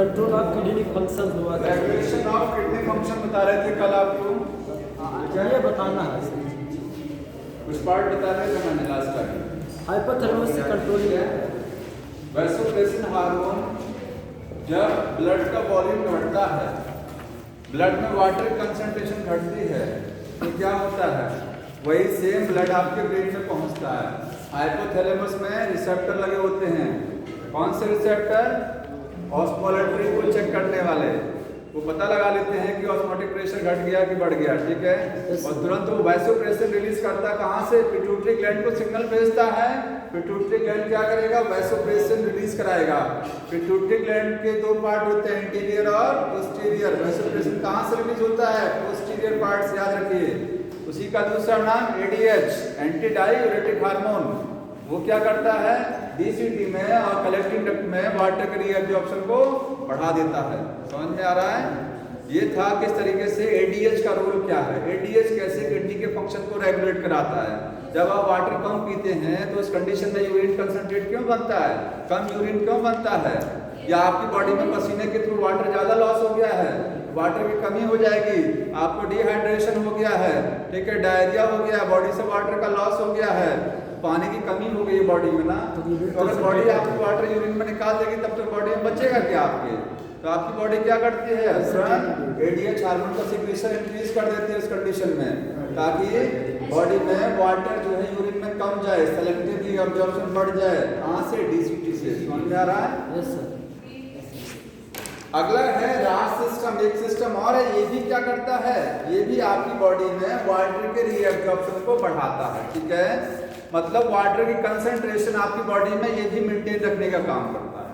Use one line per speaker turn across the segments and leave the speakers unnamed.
Control of kidney function हुआ था।
Regulation of kidney function बता रहे थे कल आपको।
ये बताना है
कुछ पार्ट बता रहे थे मैंने लास्ट टाइम।
हाइपोथैलेमस से कंट्रोल है।
वैसोप्रेसिन हार्मोन जब ब्लड का वॉल्यूम घटता है, ब्लड में वाटर कंसंट्रेशन घटती है, तो क्या होता है, वही सेम ब्लड आपके ब्रेन में पहुंचता है। हाइपोथैलेमस में रिसेप्टर लगे होते हैं। कौन से रिसेप्टर? ऑस्मोलेटरी को चेक करने वाले। वो पता लगा लेते हैं कि ऑस्मोटिक प्रेशर घट गया कि बढ़ गया, ठीक है। और तुरंत वो वैसोप्रेसिन रिलीज करता, कहाँ से? पिट्यूटरी ग्लैंड को सिग्नल भेजता है। पिट्यूटरी ग्लैंड क्या करेगा? वैसोप्रेसिन रिलीज कराएगा। पिट्यूटरी ग्लैंड के दो पार्ट होते हैं, इंटीरियर और पोस्टीरियर। वैसोप्रेसिन कहाँ से रिलीज होता है? पोस्टीरियर पार्ट से, याद रखिए। उसी का दूसरा नाम एडीएच, एंटी डाययूरेटिक हार्मोन। वो क्या करता है? डीसीटी में और कलेक्टिंग डक्ट में वाटर के रीअब्जॉर्प्शन को बढ़ा देता है। समझ में आ रहा है? ये था किस तरीके से एडीएच का रोल क्या है, एडीएच कैसे किडनी के फंक्शन को रेगुलेट कराता है। जब आप वाटर कम पीते हैं तो उस कंडीशन में यूरिन कंसंट्रेट क्यों बनता है, कम यूरिन क्यों बनता है? या आपकी बॉडी में पसीने के थ्रू वाटर ज्यादा लॉस हो गया है, वाटर की कमी हो जाएगी, आपको डिहाइड्रेशन हो गया है, ठीक है, डायरिया हो गया, बॉडी से वाटर का लॉस हो गया है, पानी की कमी हो गई है बॉडी में ना। तो अगर बॉडी आपकी वाटर यूरिन में निकाल देगी तब तक बॉडी में बचेगा क्या आपके? तो आपकी बॉडी क्या करती है? एडीएच हार्मोन का सिक्रीशन इंक्रीज कर देती है इस कंडीशन में, ताकि बॉडी में वाटर जो है यूरिन में कम जाए, सेलेक्टिव एब्जॉर्प्शन बढ़ जाए। कहाँ से? डीसीटी से। समझ में आ रहा है?
Yes sir.
अगला है रास सिस्टम। एक सिस्टम और है, ये भी क्या करता है? ये भी आपकी बॉडी में वाटर के रीअब्जॉर्प्शन को बढ़ाता है, ठीक है। मतलब वाटर की कंसंट्रेशन आपकी बॉडी में ये भी मेंटेन रखने का काम करता है।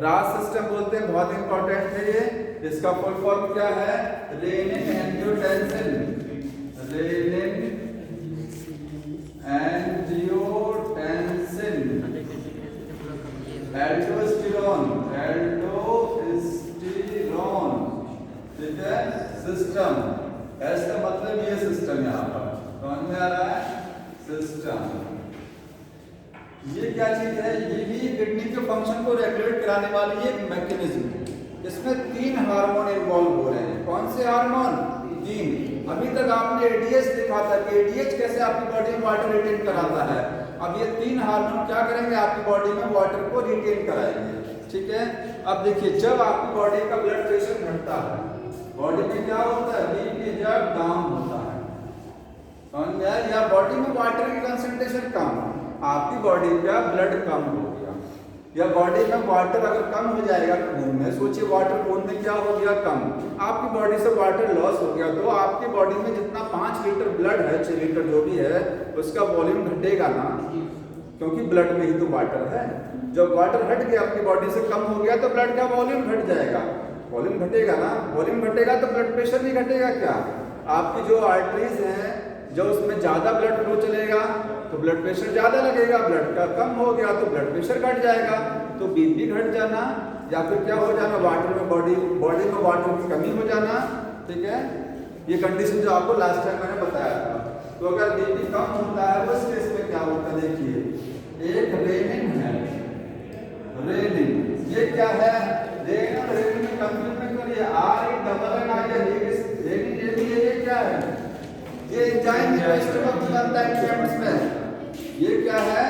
रास सिस्टम बोलते हैं, बहुत इंपॉर्टेंट है ये। इसका फुल फॉर्म क्या है? Renin angiotensin, renin angiotensin, aldosterone, aldosterone, ठीक है, सिस्टम। एस का मतलब ये सिस्टम यहाँ पर समझ में आ रहा है? सिस्टम। ये क्या चीज है? ये भी किडनी के फंक्शन को रेगुलेट कराने वाली एक मैकेनिज्म है। इसमें 3 हार्मोन इन्वॉल्व हो रहे हैं। कौन से हार्मोन? 3। अभी तक आपने एडीएच देखा था कि एडीएच कैसे आपकी बॉडी में वाटर रिटेन कराता है। अब ये 3 हार्मोन क्या करेंगे? आपकी बॉडी में वाटर को रिटेन कराएंगे, ठीक है। अब देखिए, जब आपकी बॉडी का ब्लड प्रेशर घटता है, बॉडी में क्या होता है? बीपी जब डाउन होता है, समझ में आया? या बॉडी में वाटर की कंसंट्रेशन कम, आपकी बॉडी का ब्लड कम हो गया, या बॉडी में वाटर अगर कम हो जाएगा खून में, सोचिए वाटर खून में क्या हो गया? कम। आपकी बॉडी से वाटर लॉस हो गया तो आपकी बॉडी में जितना 5 लीटर ब्लड है, 6 लीटर जो भी है, उसका वॉल्यूम घटेगा ना, क्योंकि ब्लड में ही तो वाटर है। जब वाटर हट गया, आपकी बॉडी से कम हो गया, तो ब्लड का वॉल्यूम घट जाएगा। वॉल्यूम घटेगा ना, वॉल्यूम घटेगा तो ब्लड प्रेशर भी घटेगा। क्या आपकी जो आर्टरीज हैं, जो उसमें ज्यादा ब्लड फ्लो चलेगा तो ब्लड प्रेशर ज्यादा लगेगा, ब्लड का कम हो गया तो ब्लड प्रेशर घट जाएगा। तो बीपी घट जाना, या फिर क्या हो जाना? वाटर में बॉडी में वाटर की कमी हो जाना, ठीक है। ये कंडीशन जो आपको लास्ट टाइम मैंने बताया था। तो अगर बीपी कम होता है उस केस में क्या होता है? देखिए, एक रेनिन है, रेनिन, ये क्या है? रेनिन, रेनिन में कंफ्यूज मत करिए, RENN आ गया। रेनिन ये क्या है? ये एंजाइम है, स्टमक में बनता है इन्फेंट्स में। ये क्या है?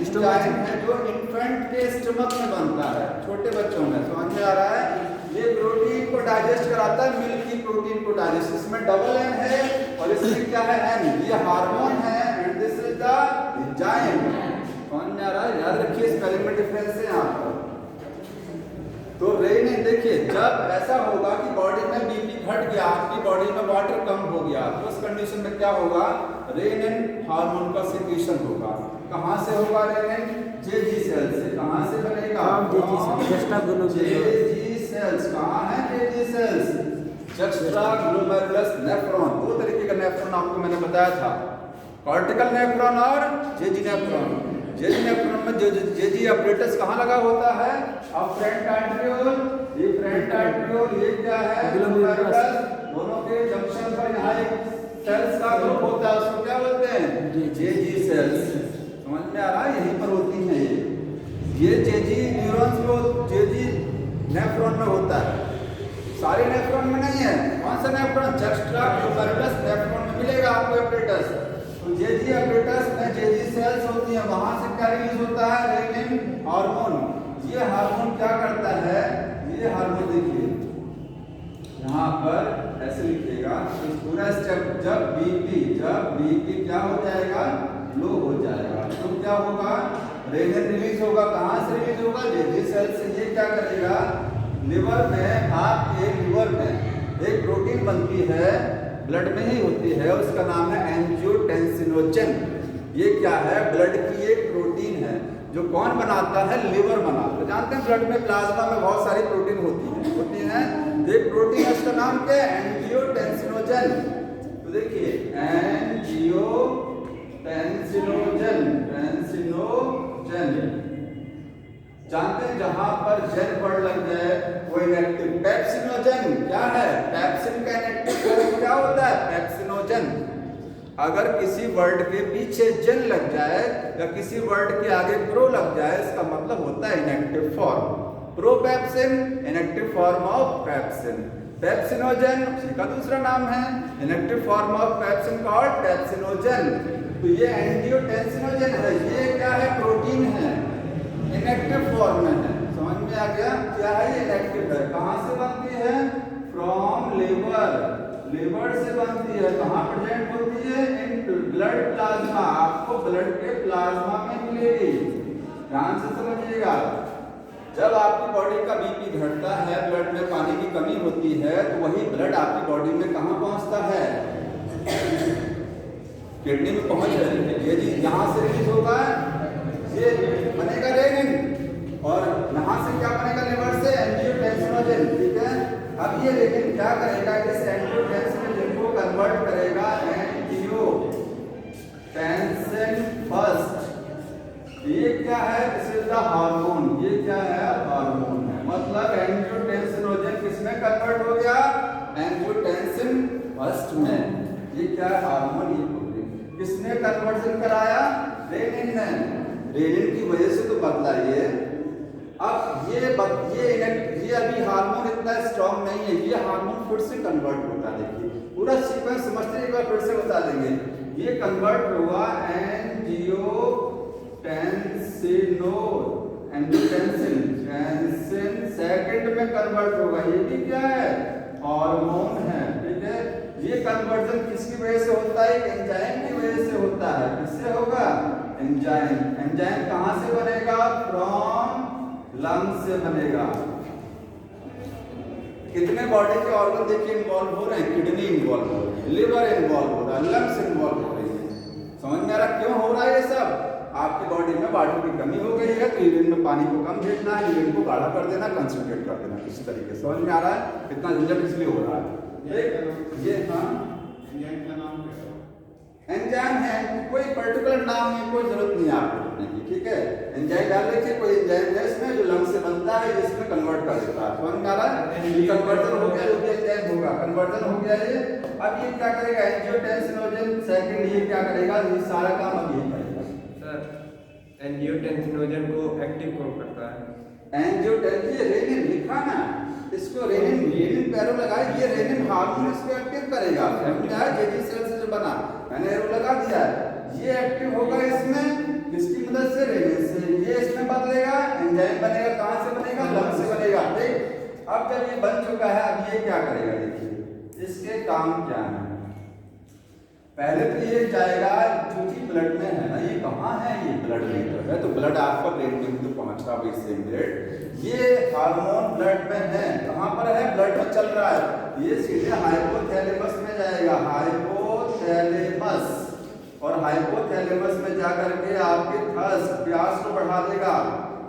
एंजाइम है जो इन्फेंट के स्टमक में बनता है, छोटे बच्चों में। समझ में आ रहा है? ये प्रोटीन को डाइजेस्ट कराता है, मिल्की प्रोटीन को डाइजेस्ट। इसमें डबल एन है और इसमें क्या है? एन। ये हार्मोन है and this is the enzyme. समझ में आ रहा है? याद रखिए, स्पेलिंग में डिफरेंस है यहाँ पर। तो रेनिन, देखिए, जब ऐसा होगा कि बॉडी में बीपी घट गया, आपकी बॉडी में वाटर कम हो गया, तो उस कंडीशन में क्या होगा? रेनिन हार्मोन का सिक्रीशन होगा। कहाँ से होगा रेनिन? जेजी सेल से। कहाँ से बनेगा? जेजी सेल्स। कहाँ है जेजी सेल्स? जुक्स्टाग्लोमेरुलस नेफ्रॉन। 2 तरीके का नेफ्रॉन आपको मैंने बताया था, कॉर्टिकल नेफ्रॉन और जेजी नेफ्रॉन। जेजी नेफ्रॉन में जेजी अपरेटस कहाँ लगा होता है? Afferent आर्टरियोल, different आर्टरियोल। ये क्या है? ग्लोमेरुलस। दोनों के जंक्शन पर यहाँ एक सेल्स का ग्रुप होता है, उसको क्या बोलते हैं? जेजी सेल्स। समझ में आ रहा है? यहीं पर होती है ये जेजी न्यूरॉन्स को, जेजी नेफ्रॉन में होता है, सारे नेफ्रॉन में नहीं है। कौन सा नेफ्रॉन? जस्ट्रा ग्लोमेरुलस नेफ्रॉन में मिलेगा आपको एपरेटस। तो जेजी एपरेटस में जेजी सेल्स होती है, वहां से क्या रिलीज होता है? Rennin hormone. ये हार्मोन क्या करता है? ये हार्मोन देखिए यहाँ पर ऐसे लिखिएगा, इस पूरा स्टेप जब बीपी क्या हो जाएगा? लो हो जाएगा, तो क्या होगा? रेनिन रिलीज होगा। कहाँ से रिलीज होगा? जेजी सेल से। ये क्या करेगा? लिवर में, आपके लिवर में एक प्रोटीन बनती है, ब्लड में ही होती है, उसका नाम है एंजियोटेंसिनोजन। ये क्या है? ब्लड की एक प्रोटीन है जो कौन बनाता है? लिवर बनाता है। जानते हैं ब्लड में, प्लाज्मा में बहुत सारी प्रोटीन होती है। एक प्रोटीन है, उसका नाम क्या है? एंजियोटेंसिनोजन। तो देखिए एंजियोटेंसिनोजन, जानते हैं जहां पर जेन वर्ड लग जाए वो इनएक्टिव। पेप्सिनोजन क्या है? पेप्सिन का इनएक्टिव फॉर्म क्या होता है? पेप्सिनोजन। अगर किसी वर्ड के पीछे जेन लग जाए या किसी वर्ड के आगे प्रो लग जाए, इसका मतलब होता है inactive form. Propepsin inactive form of pepsin. Pepsinogen इसका दूसरा नाम है, inactive form of pepsin called pepsinogen. तो ये एंजियोटेंसिनोजन है, ये क्या है? प्रोटीन है, इनएक्टिव फॉर्म में है। समझ में आ गया? क्या है? ये इनएक्टिव है। कहां से बनती है? फ्रॉम लिवर, लिवर से बनती है। कहां प्रेजेंट होती है? इन ब्लड प्लाज्मा, आपको ब्लड के प्लाज्मा में मिलेगी। ध्यान से समझिएगा, जब आपकी बॉडी का बीपी घटता है, ब्लड में पानी की कमी होती है, तो वही ब्लड आपकी बॉडी में कहां पहुंचता है? किडनी में पहुंच रही है। ये जी यहाँ से रिलीज होगा, ये बनेगा रेनिन, और यहाँ से क्या बनेगा? लिवर से एंजियोटेंसिनोजन। ठीक है, अब ये रेनिन क्या करेगा? इस एंजियोटेंसिनोजन को कन्वर्ट करेगा एंजियोटेंसिन फर्स्ट। ये क्या है? This is the hormone. ये क्या है? हार्मोन है। मतलब एंजियोटेंसिनोजन किसमें कन्वर्ट हो गया? एंजियोटेंसिन फर्स्ट में। ये क्या है? हार्मोन। ये प्रोटीन किसने कन्वर्जन कराया? रेनिन ने। रेनिन की वजह से तो बदला ये। अब ये अभी हार्मोन इतना स्ट्रॉन्ग नहीं है, ये हार्मोन फिर से कन्वर्ट होता है। देखिए पूरा सीक्वेंस समझते हैं, एक बार फिर से बता देंगे। ये कन्वर्ट हुआ एंजियोटेंसिन सेकंड में कन्वर्ट होगा। ये भी क्या है? हार्मोन है। ठीक है, ये कन्वर्जन किसकी वजह से होता है? एंजाइम की वजह से होता है। किससे होगा? एंजाइम। एंजाइम कहां से बनेगा? फ्रॉम लंग से बनेगा। कितने बॉडी के ऑर्गन देखिए इन्वॉल्व हो रहे हैं? किडनी इन्वॉल्व हो रही है, लिवर इन्वॉल्व हो रहा है, लंग्स इन्वॉल्व हो रही है। समझ में आ रहा क्यों हो रहा है ये सब? आपकी बॉडी में वाटर की कमी हो गई है, तो यूरिन में पानी को कम भेजना है, यूरिन को गाढ़ा कर देना, कंसंट्रेट कर देना, किसी तरीके से। समझ में आ रहा है? कितना झंझट इसलिए हो रहा है। ये हाँ एंजाइम का नाम क्या है? एंजाइम है, कोई पर्टिकुलर नाम नहीं, कोई जरूरत नहीं है आपको लिखने की। ठीक है, एंजाइम डाल लीजिए, कोई एंजाइम है इसमें जो लंग से बनता है, जिसमें कन्वर्ट कर देता है। समझ में आ रहा है? ये कन्वर्जन हो गया, जो भी एंजाइम होगा कन्वर्जन हो गया ये। अब ये क्या करेगा? एंजियोटेंसिनोजन सेकंड, ये क्या करेगा? ये सारा काम अब ये करेगा।
सर एंजियोटेंसिनोजन को एक्टिव कौन करता है?
एंजियोटेंसिन रेनिन लिखा ना, इसको रेनिन पैरो लगाए, ये रेनिन हार्मोन इसको एक्टिव करेगा। समझा? जेडी सेल से जो बना, मैंने एरो लगा दिया है, ये एक्टिव होगा इसमें, किसकी मदद से? रेनिन से। ये इसमें बदलेगा, एंजाइम बनेगा। कहां से बनेगा? लंग से बनेगा। ठीक, अब जब ये बन चुका है, अब ये क्या करेगा? देखिए इसके काम क्या है। पहले तो ये जाएगा, क्योंकि ब्लड में है ना, ये कहाँ है? ये ब्लड में है, तो ब्लड आपका ब्रेन में तो पहुंचता है सेम ब्लड। ये हार्मोन ब्लड में है, कहाँ पर है? ब्लड में चल रहा है। ये सीधे हाइपोथैलेमस में जाएगा, हाइपोथैलेमस, और हाइपोथैलेमस में जाकर के आपके थर्स्ट, प्यास को बढ़ा देगा।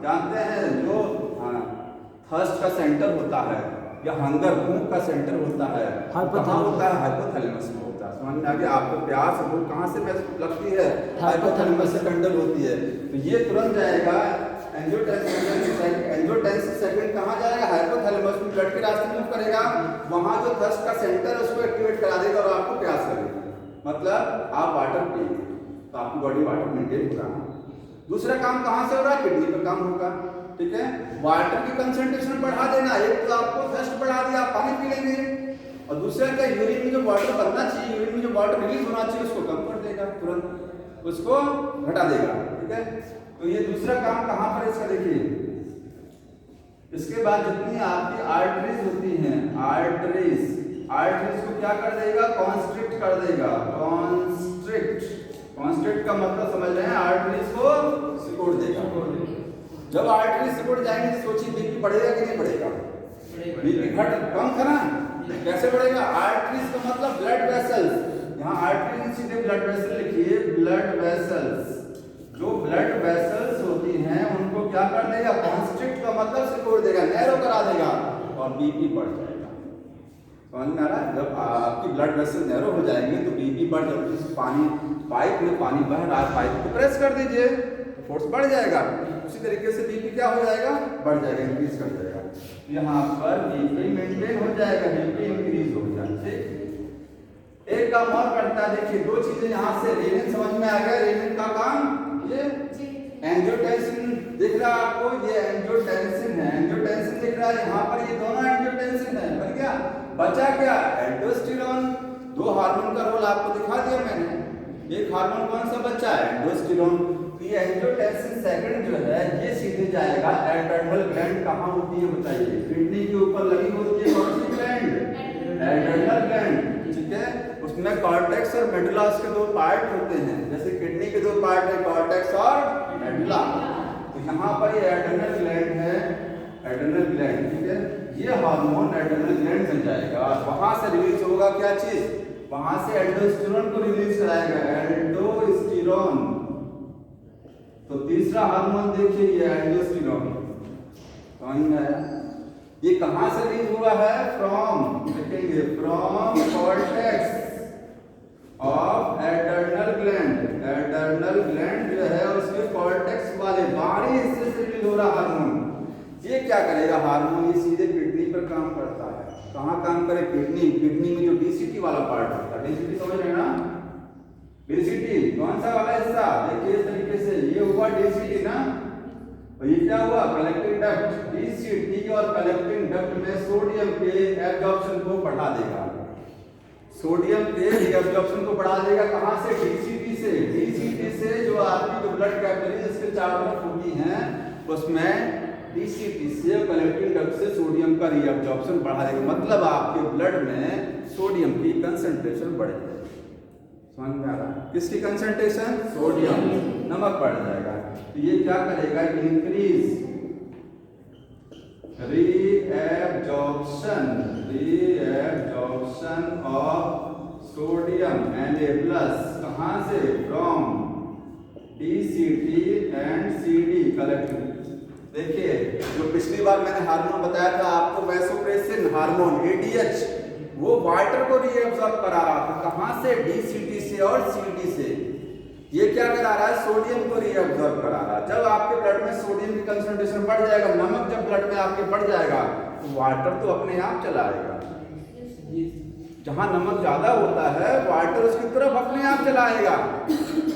जानते हैं जो थर्स्ट का सेंटर होता है या हंगर, भूख का सेंटर होता है, कहाँ होता है? हाइपोथैलेमस में होता है। समझ में आ गया? आपको प्यास भूख कहाँ से लगती है? हाइपोथैलेमस से कंडल होती है। तो ये तुरंत जाएगा एंजियोटेंसिन सेकंड कहाँ जाएगा? हाइपोथैलेमस में, ब्लड के रास्ते मूव करेगा, वहां जो थर्स्ट का सेंटर है उसको एक्टिवेट करा देगा और आपको प्यास लगेगी। मतलब आप वाटर पिएंगे तो आपकी बॉडी वाटर मेंटेन होगा। दूसरा काम कहाँ से हो रहा है? किडनी पर काम होगा। ठीक है। वाटर की कंसंट्रेशन बढ़ा देना, एक तो आपको थर्स्ट बढ़ा दिया, आप पानी पी लेंगे, और दूसरा क्या, यूरिन में जो वाटर बनना चाहिए, यूरिन में जो वाटर रिलीज होना चाहिए उसको कम कर देगा, तुरंत उसको घटा देगा, ठीक है। तो ये दूसरा काम कहाँ पर इसका देखिए। इसके बाद जितनी आपकी आर्टरीज होती हैं, आर्टरीज को क्या कर देगा, कॉन्स्ट्रिक्ट कर देगा, कॉन्स्ट्रिक्ट का मतलब समझ रहे हैं, आर्टरीज को सिकोड़ देगा। जब आर्टरीज सिकोड़ जाएंगे सोचिए बीपी बढ़ेगा कि नहीं बढ़ेगा, बीपी घट कम था ना, कैसे बढ़ेगा, आर्टरीज का मतलब ब्लड वेसल्स, यहाँ आर्टरीज सीधे ब्लड वेसल लिखिए, ब्लड वेसल्स, जो ब्लड वेसल्स होती हैं उनको क्या कर देगा, कॉन्स्ट्रिक्ट का मतलब सिकोड़ देगा, नैरो करा देगा, और बीपी बढ़ जाएगा। समझ में आ रहा है, जब आपकी ब्लड वेसल नैरो हो जाएंगे तो बीपी बढ़ जाएगी। पानी पाइप में पानी बह रहा है, पाइप को प्रेस कर दीजिए, फोर्स बढ़ जाएगा, उसी तरीके से बीपी क्या हो जाएगा, बढ़ जाएगा, इंक्रीज कर जाएगा। यहाँ पर बीपी मेंटेन हो जाएगा, बीपी इंक्रीज हो जाएगा। एक काम और करता है, देखिए दो चीजें यहाँ से रेनिन समझ में आ गया, रेनिन का काम, ये एंजियोटेंसिन दिख रहा है आपको, ये एंजियोटेंसिन है, एंजियोटेंसिन दिख रहा है यहाँ पर, ये दोनों एंजियोटेंसिन है, बन गया, बचा क्या, एल्डोस्टेरोन। दो हार्मोन का रोल आपको दिखा दिया मैंने, एक हार्मोन कौन सा बचा है, एल्डोस्टेरोन। ये एंजियोटेंसिन सेकंड जो है ये सीधे जाएगा, एड्रेनल ग्लैंड कहाँ होती है बताइए, किडनी के ऊपर लगी होती है कौन सी ग्लैंड, एड्रेनल ग्लैंड, ठीक है। उसमें कॉर्टेक्स और मेडुला उसके दो पार्ट होते हैं, जैसे किडनी के दो पार्ट है, कॉर्टेक्स और मेडुला। तो यहाँ पर ये एड्रेनल ग्लैंड है, एड्रेनल ग्लैंड, ठीक है। ये हार्मोन एड्रेनल ग्लैंड में जाएगा, वहां से रिलीज होगा क्या चीज, वहां से एल्डोस्टेरोन को रिलीज कराएगा, एल्डोस्टेरोन। तो तीसरा हार्मोन देखिए ये एल्डोस्टेरोन, समझ में आया, ये कहां से रिलीज हुआ है, फ्रॉम, लिखेंगे from cortex of adrenal gland, adrenal gland जो है उसके कॉर्टेक्स वाले बाहरी हिस्से से रिलीज हो रहा हार्मोन। ये क्या करेगा हार्मोन, ये सीधे किडनी पर काम करता है, कहाँ काम करे, किडनी, किडनी में जो डीसीटी वाला पार्ट होता है, डीसीटी समझ रहे हैं ना, डीसीटी कौन सा वाला हिस्सा, देखिए इस तरीके से, ये हुआ डीसीटी ना, और ये क्या हुआ, कलेक्टिंग डक्ट, डीसीटी और कलेक्टिंग डक्ट में सोडियम के एब्जॉर्प्शन को बढ़ा देगा, सोडियम के एब्जॉर्प्शन को बढ़ा देगा, कहां से, डीसीटी से, डीसीटी से जो आपकी जो ब्लड कैपिलरीज इसके चारों तरफ होती हैं उसमें डीसीटी से कलेक्टिंग डक्ट से सोडियम का रीअब्जॉर्प्शन बढ़ा देगा, मतलब आपके ब्लड में सोडियम की कंसंट्रेशन बढ़ जाएगी। समझ में आ रहा है, किसकी कंसंट्रेशन, सोडियम, नमक बढ़ जाएगा। तो ये क्या करेगा, increase reabsorption of sodium Na+, कहां से, from DCT and CD collecting. देखिए जो पिछली बार मैंने हार्मोन बताया था आपको, वैसोप्रेसिन हार्मोन एडीएच, वो वाटर को रीअब्सॉर्ब करा रहा था, कहां से, डीसीटी से और सीडी से। ये क्या करा रहा है, सोडियम को रीअब्सॉर्ब करा रहा है। जब आपके ब्लड में सोडियम की कंसंट्रेशन बढ़ जाएगा, नमक जब ब्लड में आपके बढ़ जाएगा तो वाटर तो अपने आप चला आएगा, जहां नमक ज्यादा होता है वाटर उसकी तरफ अपने आप चला आएगा,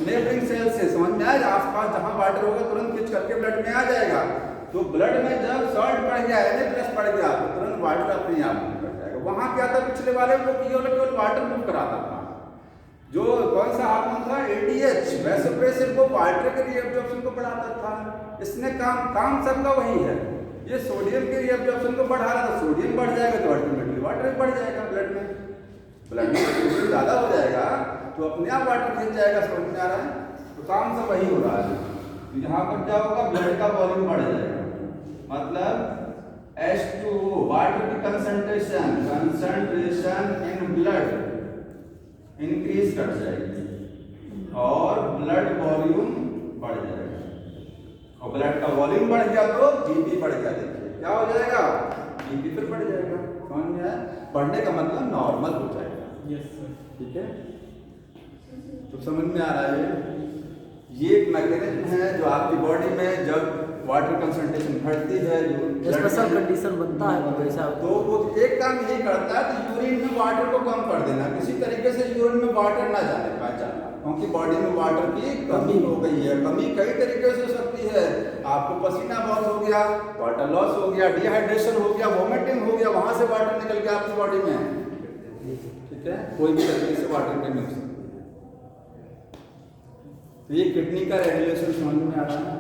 नेबरिंग सेल से, समझ में आएगा, आसपास जहां वाटर होगा तुरंत खींच करके ब्लड में आ जाएगा। तो ब्लड में जब सॉल्ट बढ़ गया, Na+ बढ़ गया, तो तुरंत वाटर अपने आप बढ़ जाएगा। वहां क्या था, पिछले वाले को केवल वाटर मूव कराता था, जो कौन सा हार्मोन था, एडीएच, वैसोप्रेसिन को वाटर के रीअब्जॉर्प्शन को बढ़ाता था। इसने काम सबका वही है, ये सोडियम के रीअब्जॉर्प्शन को बढ़ा रहा था, सोडियम बढ़ जाएगा तो अल्टीमेटली वाटर बढ़ जाएगा, ब्लड में सोडियम ज्यादा हो जाएगा तो अपने आप वाटर खींच जाएगा, समझ में आ रहा है। तो काम सब वही हो रहा है। तो यहाँ पर क्या होगा, ब्लड का वॉल्यूम बढ़ जाएगा, मतलब H2O, वाटर की कंसंट्रेशन इन ब्लड इंक्रीज कर जाएगी और ब्लड वॉल्यूम बढ़ जाएगा, और ब्लड का वॉल्यूम बढ़ गया तो बीपी बढ़ गया। देखिए क्या हो जाएगा, बीपी फिर बढ़ जाएगा, समझ में आया, बढ़ने का मतलब नॉर्मल हो जाएगा।
यस सर,
ठीक है, तो समझ में आ रहा है। ये एक मैकेनिज्म है जो आपकी बॉडी में जब वाटर कंसंट्रेशन घटती है, जो
स्पेशल कंडीशन बनता है वैसा,
तो वो एक काम यही करता है कि यूरिन में वाटर को कम कर देना, किसी तरीके से यूरिन में वाटर ना जाने पाए, क्योंकि बॉडी में वाटर की कमी हो गई है। कमी कई तरीके से हो सकती है, आपको पसीना बहुत हो गया, वाटर लॉस हो गया, डिहाइड्रेशन हो गया, वोमिटिंग हो गया, वहां से वाटर निकल गया आपकी बॉडी में, ठीक है, कोई भी तरीके से वाटर कमी हो सकती है। तो ये किडनी का रेगुलेशन समझ में आ रहा है।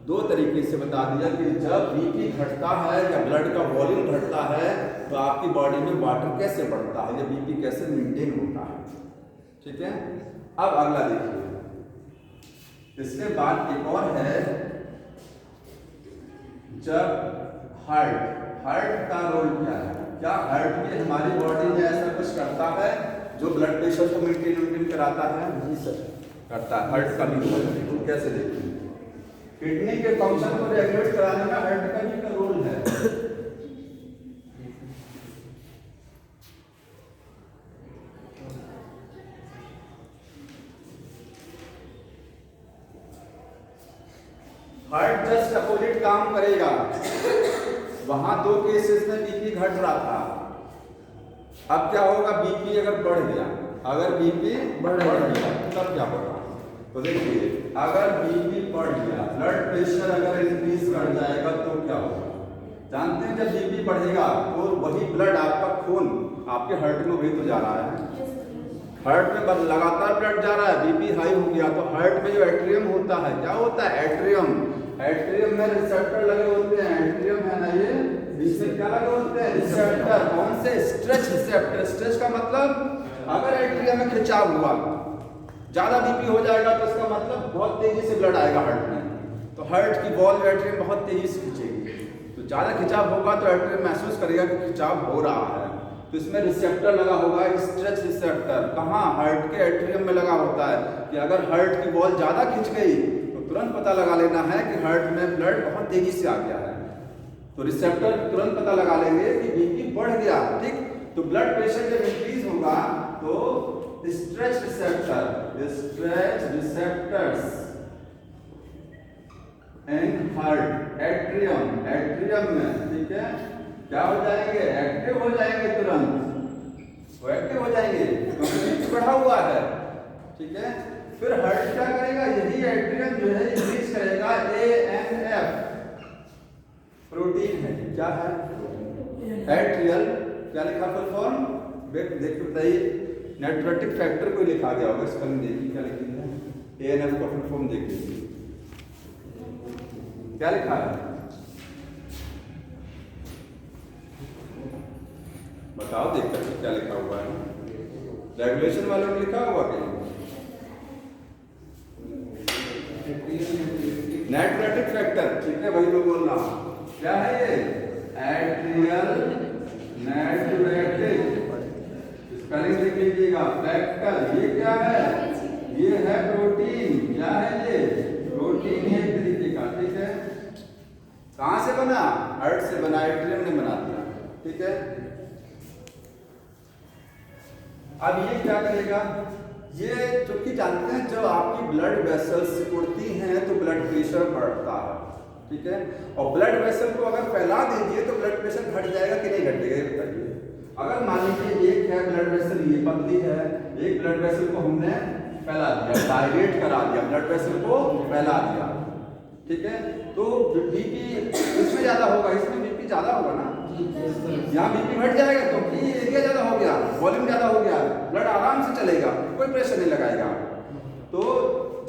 दो तरीके से बता दिया कि जब बीपी घटता है या ब्लड का वॉल्यूम घटता है तो आपकी बॉडी में वाटर कैसे बढ़ता है या बीपी कैसे मेंटेन होता है, ठीक है। अब अगला देखिए, इसके बाद एक और है, जब हार्ट का रोल क्या है, क्या हार्ट भी हमारी बॉडी में ऐसा कुछ करता है जो ब्लड प्रेशर को मेंटेन कराता है?
जी सर,
करता है। हार्ट का भी रोल है, कैसे देखिए, किडनी के फंक्शन को रेगुलेट कराने में हार्ट का भी रोल है। हार्ट जस्ट अपोजिट काम करेगा। वहां 2 केसेस में बीपी घट रहा था, अब क्या होगा, बीपी अगर बढ़ गया, अगर बीपी बढ़ गया तब क्या होगा? तो देखिए, अगर बीपी बढ़ गया, ब्लड प्रेशर अगर इंक्रीज कर जाएगा तो क्या होगा? जानते हैं जब बीपी बढ़ेगा तो वही ब्लड, आपका खून आपके हार्ट में वही तो जा रहा है, हार्ट में लगातार ब्लड जा रहा है, बीपी हाई हो गया तो हार्ट में जो एट्रियम होता है, क्या होता है? एट्रियम में रिसेप्टर लगे होते हैं, एट्रियम है ना ये, इसमें क्या लगे होते हैं? रिसेप्टर। कौन से? Stretch receptor. स्ट्रेच का मतलब अगर एट्रियम में खिंचाव हुआ, ज्यादा बीपी हो जाएगा तो इसका मतलब बहुत तेजी से ब्लड आएगा हार्ट में, तो हार्ट की वॉल एट्रियम बहुत तेजी से खिंचेगी, तो ज्यादा खिंचाव होगा तो एट्रियम महसूस करेगा कि खिंचाव हो रहा है, तो इसमें रिसेप्टर लगा होगा, स्ट्रेच रिसेप्टर। कहाँ? हार्ट के एट्रियम में लगा होता है कि अगर हार्ट की वॉल ज्यादा खिंच गई तो तुरंत पता लगा लेना है कि हार्ट में ब्लड बहुत तेजी से आ गया है, तो रिसेप्टर तुरंत पता लगा लेंगे कि बीपी बढ़ गया, ठीक। तो ब्लड प्रेशर जब इंक्रीज होगा तो stretch receptors and heart atrium में, ठीक है, क्या हो जाएंगे? एक्टिव हो जाएंगे, तुरंत वो एक्टिव हो जाएंगे क्योंकि बढ़ा हुआ है, ठीक है। फिर हार्ट क्या करेगा? यही एट्रियम जो है रिलीज करेगा ANF प्रोटीन है, क्या है? एट्रियल, क्या लिखा फुल फॉर्म? देखिए बताइए, नेट्रोटिक फैक्टर को लिखा गया होगा, स्पेलिंग देखिए क्या लिखी है, ANF का फुल फॉर्म देखिए क्या लिखा है, बताओ देख कर क्या लिखा हुआ है, रेगुलेशन वालों ने लिखा हुआ कहीं? नेट्रोटिक फैक्टर, ठीक है, वही तो बोल रहा हूं, क्या है ये? एट्रियल नेट्रोटिक, स्पेलिंग देख लीजिएगा, फैक्टर, ये क्या है? ये है प्रोटीन, क्या है ये? प्रोटीन है एक तरीके का, ठीक है। कहां से बना? हार्ट से बना, एट्रियम ने बना दिया, ठीक है। अब ये क्या करेगा? ये चूंकि जानते हैं जब आपकी ब्लड वेसल्स सिकुड़ती हैं तो ब्लड प्रेशर बढ़ता है, ठीक है, और ब्लड वेसल को अगर फैला दीजिए तो ब्लड प्रेशर घट जाएगा कि नहीं घटेगा, ये बताइए। अगर मान लीजिए एक है ब्लड वेसल, ये पतली है, एक ब्लड वेसल को हमने फैला दिया, डायलेट करा दिया, ब्लड वेसल को फैला दिया, ठीक है, तो बीपी इसमें ज्यादा होगा, इसमें बीपी ज्यादा होगा ना, यहाँ बीपी घट जाएगा क्योंकि एरिया ज्यादा हो गया, वॉल्यूम ज्यादा हो गया, ब्लड आराम से चलेगा, कोई प्रेशर नहीं लगाएगा। तो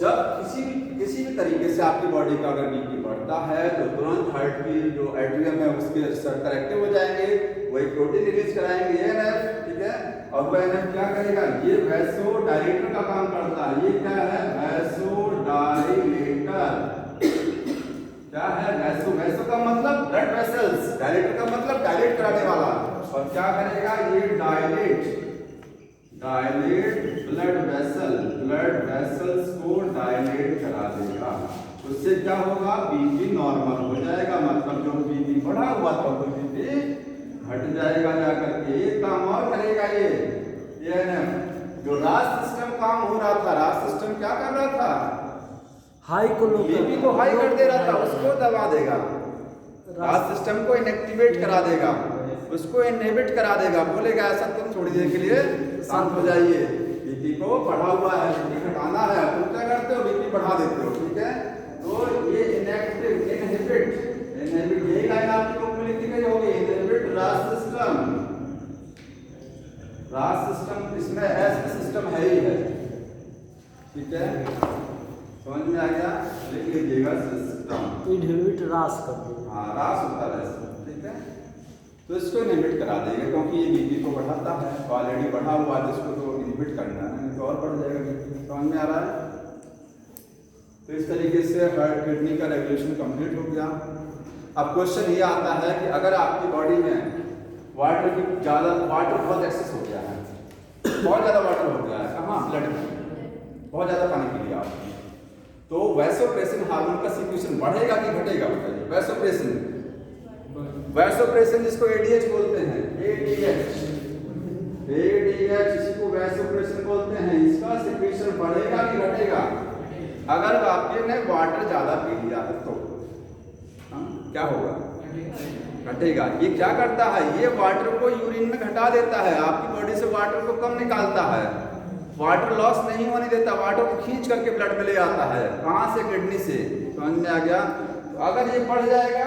जब किसी भी तरीके से आपकी बॉडी का अगर बीपी बढ़ता है तो तुरंत हार्ट की जो एट्रियम है उसके रिसेप्टर एक्टिव हो जाएंगे, वही प्रोटीन रिलीज कराएंगे ANF, ठीक है, और वो ANF क्या करेगा? ये वैसोडाइलेटर का काम करता है, ये क्या है? वैसोडाइलेटर, क्या है? वैसो का मतलब ब्लड वेसल्स, डायलेटर का मतलब डायलेट कराने वाला, और क्या करेगा? ये डायलेट ब्लड वेसल्स को डायलेट करा देगा, उससे क्या होगा? बीपी नॉर्मल हो जाएगा, मतलब जो बीपी बढ़ा हुआ था वो बीपी घट जाएगा जाकर के। एक काम और करेगा ये ANF, जो राज सिस्टम काम हो रहा था, राज सिस्टम क्या कर रहा था?
हाई को लो,
बीपी को हाई कर दे रहा था, उसको दबा देगा, राज सिस्टम को इनएक्टिवेट करा देगा, उसको इनहिबिट करा देगा, बोलेगा ऐसा तुम थोड़ी देर के लिए शांत हो जाइए, बीपी को बढ़ा हुआ है, बीपी घटाना है, तुम क्या करते हो? बीपी बढ़ा देते हो, ठीक है। तो ये इनएक्टिव इसमें ऐसा सिस्टम है ही है, ठीक है, समझ में आ गया? लिख लीजिएगा सिस्टम।
इनहिबिट रास कर दो।
हाँ, रास होता है इसमें, ठीक है। तो इसको इनहिबिट करा देंगे क्योंकि ये बीपी को बढ़ाता है, तो ऑलरेडी बढ़ा हुआ है, इसको तो इनहिबिट करना है, नहीं तो और बढ़ जाएगा बीपी। समझ में आ रहा है? तो इस तरीके से हार्ट किडनी का रेगुलेशन कंप्लीट हो गया। अब क्वेश्चन ये आता है कि अगर आपकी बॉडी में वाटर बहुत एक्सेस हो गया है, बहुत ज़्यादा वाटर हो गया है, कहाँ? ब्लड में बहुत ज़्यादा पानी पी लिया आपने, तो वैसोप्रेसिन हार्मोन का सिक्रीशन बढ़ेगा कि घटेगा? बताइए। वैसोप्रेसिन जिसको एडीएच बोलते हैं, एडीएच जिसको वैसोप्रेसिन बोलते हैं, इसका सिक्रीशन बढ़ेगा कि घटेगा? अगर आपने वाटर ज्यादा पी लिया है तो क्या होगा? घटेगा। ये क्या करता है? ये वाटर को यूरिन में घटा देता है, आपकी बॉडी से वाटर को कम निकालता है, वाटर लॉस नहीं होने देता, वाटर को खींच करके ब्लड में ले आता है। कहाँ से? किडनी से। समझ में आ गया? तो अगर ये बढ़ जाएगा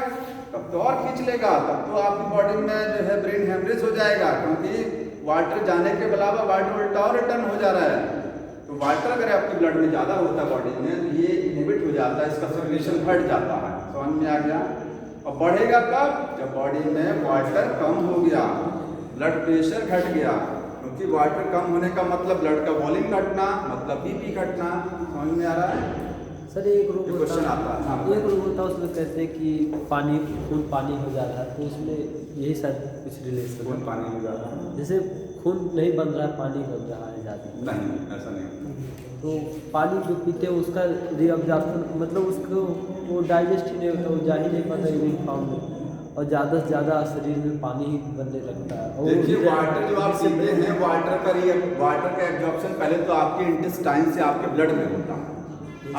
तब तो और खींच लेगा, तब तो आपकी बॉडी में जो है ब्रेन हेमरेज हो जाएगा, क्योंकि वाटर जाने के अलावा वाटर उल्टा और रिटर्न हो जा रहा है। तो वाटर अगर आपकी ब्लड में ज़्यादा होता है बॉडी में, तो ये इनहिबिट हो जाता है, इसका सर्कुलेशन घट जाता है। समझ में आ गया? और बढ़ेगा कब? जब बॉडी में वाटर कम हो गया, ब्लड प्रेशर घट गया, क्योंकि वाटर कम होने का मतलब ब्लड का वॉल्यूम घटना, मतलब बीपी घटना। समझ में आ रहा है?
सर एक रोग
क्वेश्चन आता है। हाँ,
एक रोग होता है, उसमें कहते हैं कि खून पानी हो जाता है, तो उसमें यही शायद कुछ रिलेशन।
खून पानी हो जाता है,
जैसे खून नहीं बन रहा है, पानी बन रहा है ज़्यादा।
नहीं ऐसा नहीं।
तो पानी जो पीते हैं उसका रीअब्जॉर्प्शन, मतलब उसको वो डाइजेस्ट ही नहीं होता, वो जा ही नहीं पाता यूरिन फॉर्म में, और ज़्यादा से ज़्यादा शरीर में पानी ही बनने लगता है।
देखिए, वाटर जो आप पीते हैं, वाटर का एब्जॉर्प्शन पहले तो आपके इंटेस्टाइन से आपके ब्लड में होता है।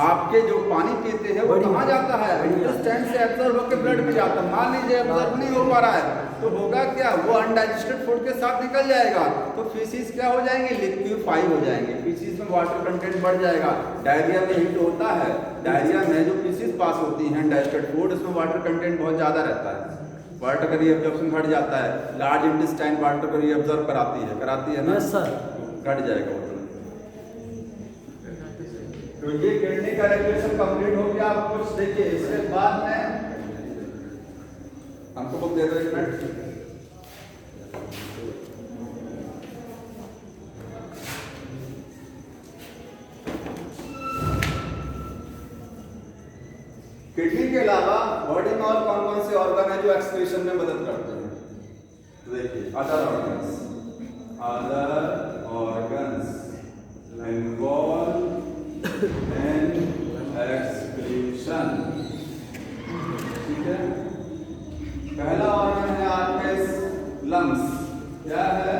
आपके जो पानी पीते हैं वो कहाँ जाता है? इंटेस्टाइन से एब्जॉर्ब होकर ब्लड में जाता है। मान लीजिए एब्जॉर्ब नहीं हो पा रहा है, तो होगा क्या? वो अनडाइजेस्टेड फूड के साथ निकल जाएगा, तो फीसिस क्या हो जाएंगे? लिक्विफाई हो जाएंगे, फीसिस में वाटर कंटेंट बढ़ जाएगा। डायरिया में हिट होता है, डायरिया में जो फीसिस पास होती हैं डाइजेस्टेड फूड, उसमें वाटर कंटेंट बहुत ज़्यादा रहता है, वाटर का रीअब्जॉर्प्शन घट जाता है। लार्ज इंटेस्टाइन वाटर को रीअब्जॉर्ब कराती है ना?
Yes sir.
घट जाएगा वो। तो ये किडनी का रेगुलेशन कंप्लीट हो गया। आप कुछ देखिए, इसके बाद में हमको बुक दे दो, 1 मिनट। किडनी के अलावा बॉडी में और कौन कौन से ऑर्गन है जो एक्सक्रीशन में मदद करते हैं? तो देखिए, other organs involve in excretion, ठीक है। पहला ऑर्गन है आपके लंग्स। क्या है?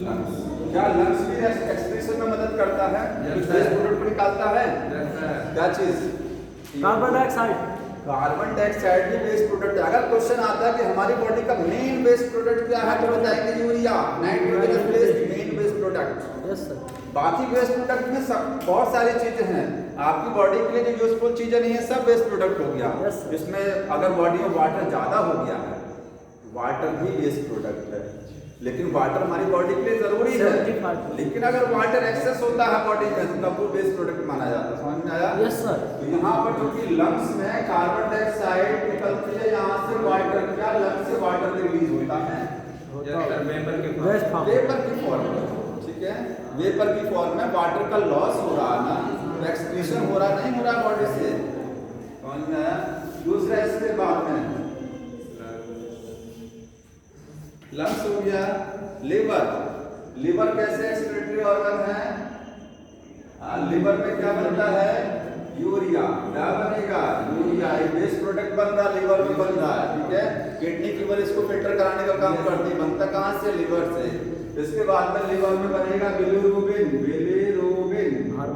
लंग्स। क्या लंग्स भी एक्सक्रीशन में मदद करता है? वेस्ट प्रोडक्ट को निकालता है। क्या चीज?
Carbon dioxide.
कार्बन डाइऑक्साइड भी वेस्ट प्रोडक्ट है। अगर क्वेश्चन आता है कि हमारी बॉडी का मेन वेस्ट प्रोडक्ट क्या है, तो बताएंगे urea, nitrogen based main waste product.
Yes sir.
बाकी वेस्ट प्रोडक्ट में बहुत सारी चीजें हैं, आपकी बॉडी के लिए जो यूजफुल चीजें नहीं है सब वेस्ट प्रोडक्ट हो गया।
yes,
इसमें अगर बॉडी में वाटर ज्यादा हो गया है, वाटर भी वेस्ट प्रोडक्ट है, लेकिन वाटर हमारी बॉडी के लिए जरूरी है। लेकिन अगर वाटर एक्सेस होता है बॉडी में, तब वो वेस्ट प्रोडक्ट माना जाता है। समझ में आया?
Yes sir.
तो यहाँ पर जो कि लंग्स में कार्बन डाइऑक्साइड निकलती है, यहाँ से वाटर, क्या लंग्स से वाटर रिलीज होता है? वेपर की फॉर्म में, ठीक है, वेपर की फॉर्म में वाटर का लॉस हो रहा है ना, एक्सक्रीशन हो रहा नहीं हो रहा बॉडी से। समझ में आया? दूसरा इसके बाद में लंग्स हो गया। लिवर, लिवर कैसे एक्सक्रीटरी ऑर्गन है? लिवर में क्या बनता है? यूरिया। क्या बनेगा? यूरिया। एक वेस्ट प्रोडक्ट बन रहा, लिवर में बन रहा है, ठीक है। किडनी लीवर इसको फिल्टर कराने का काम करती है, बनता कहाँ से? लिवर से। इसके बाद में लिवर में बनेगा बिलीरुबिन, बिलीरुबिन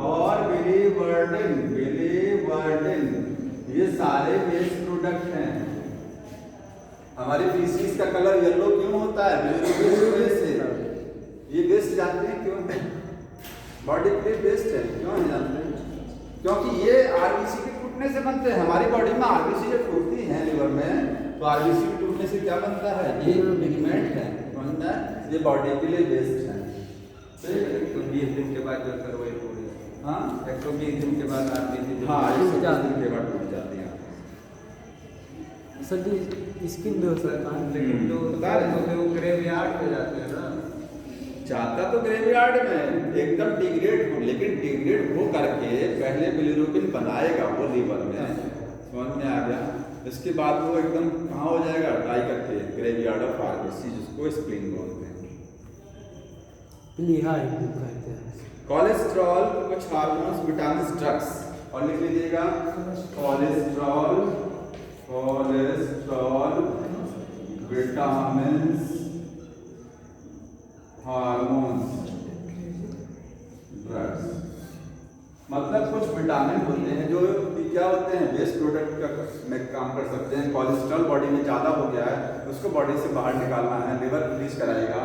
और बिलीवर्डिन, बिलीवर्डिन। ये सारे वेस्ट प्रोडक्ट हैं। हमारी फीसिस का कलर येलो क्यों होता है? बिलीरुबिन की वजह से। ये वेस्ट जानते हैं क्यों है? बॉडी के लिए वेस्ट है, क्यों नहीं जानते? क्योंकि ये आरबीसी के टूटने से बनते हैं। हमारी बॉडी में आरबीसी जब टूटती है लिवर में, तो आरबीसी के टूटने से क्या बनता है? ये लिगामेंट है, ये बॉडी के लिए वेस्ट है। ठीक है
120 दिन के बाद जो सर वही टूट जाता
हाँ
है 120 दिन के बाद आरबीसी
हाँ 120 दिन के बाद टूट जाती हैं
सर जी स्किन भी हो सकता है।
लेकिन जो
बता रहे हैं।
तो वो ग्रेवयार्ड में जाते हैं ना
जाता तो ग्रेवयार्ड में एकदम डिग्रेड हो, लेकिन डिग्रेड हो करके पहले बिलिरुबिन बनाएगा वो लीवर में, समझ में आ गया। इसके बाद वो एकदम कहाँ हो जाएगा, डाई करके ग्रेवयार्ड ऑफ आरबीसी, जिसको स्प्लीन बोलते हैं।
लिहा हिंदू कहते हैं।
कोलेस्ट्रॉल, कुछ हार्मोन्स, विटामिन, ड्रग्स, और लिख लीजिएगा कोलेस्ट्रॉल, विटामिन, हार्मोन्स, ड्रग्स। मतलब कुछ विटामिन होते हैं जो क्या होते हैं, वेस्ट प्रोडक्ट का में काम कर सकते हैं। कोलेस्ट्रॉल बॉडी में ज़्यादा हो गया है, उसको बॉडी से बाहर निकालना है, लिवर रिलीज कराएगा।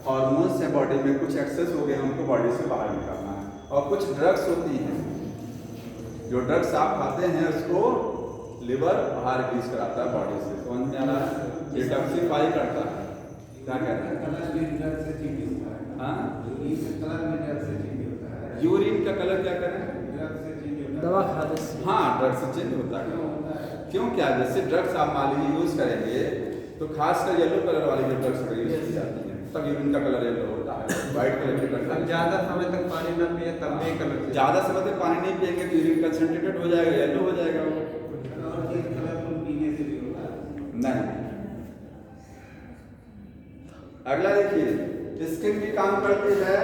हार्मोन्स है बॉडी में, कुछ एक्सेस हो गए हैं, उनको बॉडी से बाहर निकालना है। और कुछ ड्रग्स होती हैं, जो ड्रग्स आप खाते हैं उसको लिवर बाहर रिलीज कराता है बॉडी से, समझ में आ रहा है, डिटॉक्सिफाई करता है। क्या कहते हैं, हाँ यूरिन का कलर क्या करें,
दवा खाने से।
हाँ ड्रग्स से चेंज होता है। क्यों, क्या जैसे ड्रग्स आप मान लीजिए यूज करेंगे तो खासकर येलो कलर वाली जो ड्रग्स यूज की जाती है तब यूरिन का कलर येलो होता है, व्हाइट कलर के
अब ज़्यादा समय तक पानी ना पिए तब भी कलर से
ज़्यादा समय तक पानी नहीं पिएंगे तो यूरिन कंसंट्रेटेड हो जाएगा, येलो हो जाएगा वो। नहीं। अगला देखिए, स्किन भी काम करती है,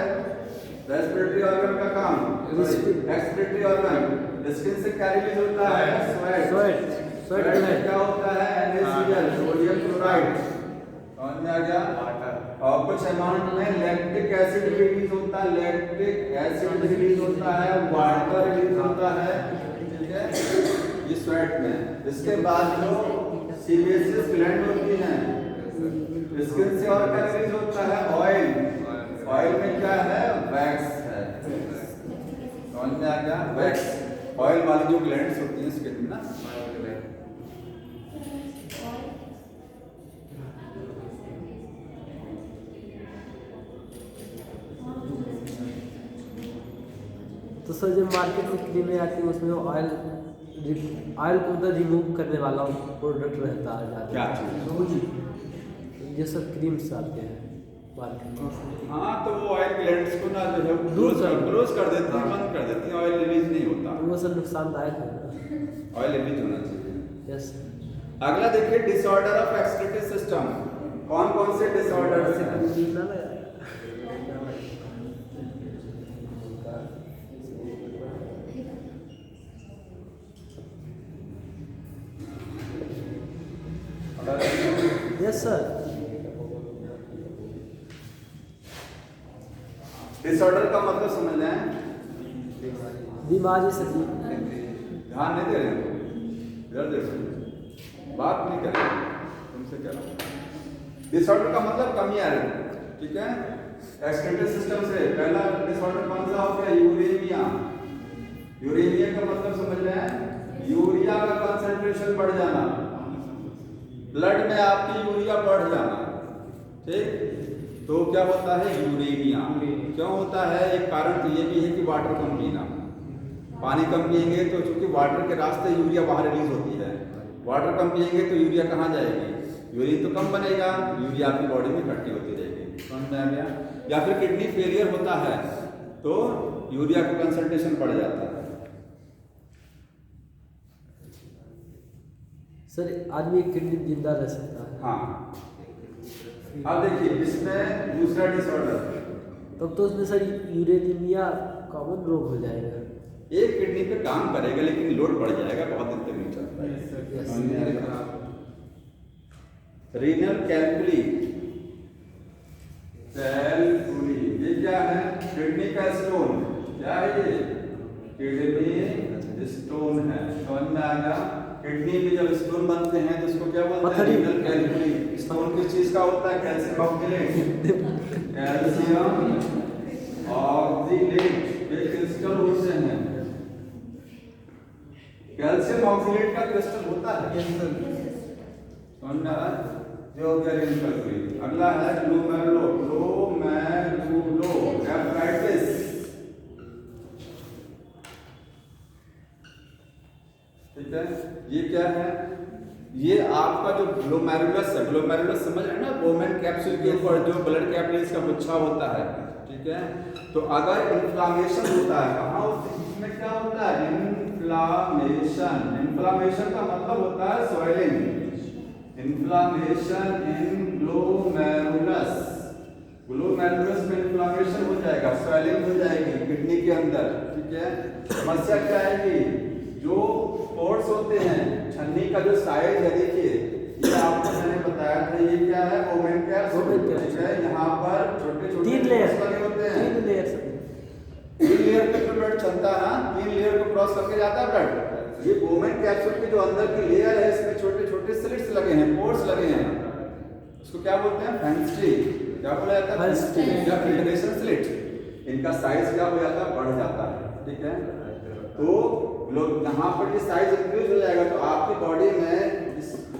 रेस्पिरेटरी ऑर्गन का काम, एक्सपिरेटरी ऑर्गन। स्किन से क्या रिलीज होता है, स्वेट में क्या होता है, NaCl, सोडियम क्लोराइड, समझ में आ गया। और कुछ अमाउंट में लैक्टिक एसिड रिलीज होता है, लैक्टिक एसिड रिलीज होता है, वाटर रिलीज होता है, ठीक है, ये स्वेट में। इसके बाद जो सीबेसियस ग्लैंड होती हैं, स्किन से और क्या रिलीज होता है, ऑयल। ऑयल में क्या है, वैक्स है, समझ में आ गया, वैक्स। ऑयल वाली जो ग्लैंड्स होती हैं स्किन में ना,
तो सर जब मार्केट में क्रीमें आती है उसमें ऑयल को उधर रिमूव करने वाला प्रोडक्ट रहता है ज़्यादा।
क्या चीज़,
ये सब क्रीम्स आते हैं मार्केट में।
हाँ तो वो ऑयल ग्लैंड्स को ना जो है क्लोज कर देती हैं, बंद कर देती हैं, ऑयल रिलीज नहीं होता।
वो सब नुकसानदायक है।
ऑयल रिलीज होना चाहिए।
यस।
अगला देखिए, डिसऑर्डर ऑफ एक्सक्रीटरी सिस्टम। कौन कौन से डिसऑर्डर हैं,
यस सर।
डिसऑर्डर का मतलब समझ लें,
बीमारी से
ध्यान नहीं दे रहे हैं, इधर देखो, बात नहीं कर रहे तुमसे क्या। डिसऑर्डर का मतलब कमी आ रही है, ठीक है। एक्सक्रीटरी सिस्टम से पहला डिसऑर्डर कौन सा हो गया, यूरेमिया। यूरेमिया का मतलब समझ रहे हैं, यूरिया का कंसंट्रेशन बढ़ जाना, ब्लड में आपकी यूरिया बढ़ जाना, ठीक। तो क्या होता है, यूरेमिया। क्यों होता है, एक कारण तो ये भी है कि वाटर कम पीना, पानी कम पिएंगे तो चूंकि वाटर के रास्ते यूरिया बाहर रिलीज होती है, वाटर कम पिएंगे तो यूरिया कहाँ जाएगी, यूरिन तो कम बनेगा, यूरिया आपकी बॉडी में इकट्ठी होती रहेगी, समझ में आ गया। या फिर किडनी फेलियर होता है तो यूरिया का कंसंट्रेशन बढ़ जाता है।
सर आदमी किडनी जिंदा रह सकता है।
हाँ, अब देखिए इसमें दूसरा डिसऑर्डर,
तब तो उसमें सर यूरेनिमिया कॉमन रोग हो जाएगा।
एक किडनी पे काम करेगा लेकिन लोड बढ़ जाएगा, बहुत दिन तक नहीं चलता है। रीनल कैलकुली, ये क्या है, किडनी का स्टोन। क्या है ये, किडनी स्टोन है, समझ में आ गया। किडनी में जब स्टोन बनते हैं तो इसको क्या बोलते हैं, रीनल कैलकुली। स्टोन किस चीज का होता है, कैल्शियम ऑक्सीलेट, कैल्शियम ऑक्सीलेट, ये क्रिस्टल होते हैं। कैल्शियम ऑक्सीलेट का क्रिस्टल होता है, समझ में आ रहा है। ये हो गया रिनकल। अगला है ग्लोमेरुलोनेफ्राइटिस। ठीक है, ये क्या है? ये आपका जो ग्लोमेरुलस है, ग्लोमेरुलस समझ रहे हैं ना, बोमेन कैप्सूल के ऊपर जो ब्लड कैपिलरीज का गुच्छा होता है। ठीक है, तो अगर इन्फ्लामेशन होता है, कहाँ इसमें क्या होता है? इन्फ्लामेशन। इन्फ्लामेशन का मतलब होता है स्वेलिंग। इन्फ्लामेशन इन ग्लोमेरुलस। ग्लोमेरुलस में इन्फ्लामेशन हो जाएगा, स्वेलिंग हो जाएगी किडनी के अंदर। ठीक है, समस्या क्या आएगी? जो पोर्स होते हैं, छन्नी का जो साइज है, देखिए ये आपको मैंने बताया था, ये क्या है? Omen capsule. ठीक है, यहाँ पर छोटे छोटे
3 लेयर
लगे होते हैं।
3 लेयर
3 लेयर पे जो ब्लड चलता है ना, 3 लेयर को क्रॉस करके जाता है ब्लड। ये ओमेन कैप्सूल की जो अंदर की लेयर है, इसमें छोटे छोटे स्लिट्स लगे हैं, पोर्स लगे हैं। इसको क्या बोलते हैं? फेंस्ट्री। क्या बोला जाता है? फेंस्ट्री या फिल्ट्रेशन स्लिट। इनका साइज क्या हो जाता है? बढ़ जाता है। ठीक है, तो लोग यहाँ पर ये साइज इंक्रीज हो जाएगा, तो आपकी बॉडी में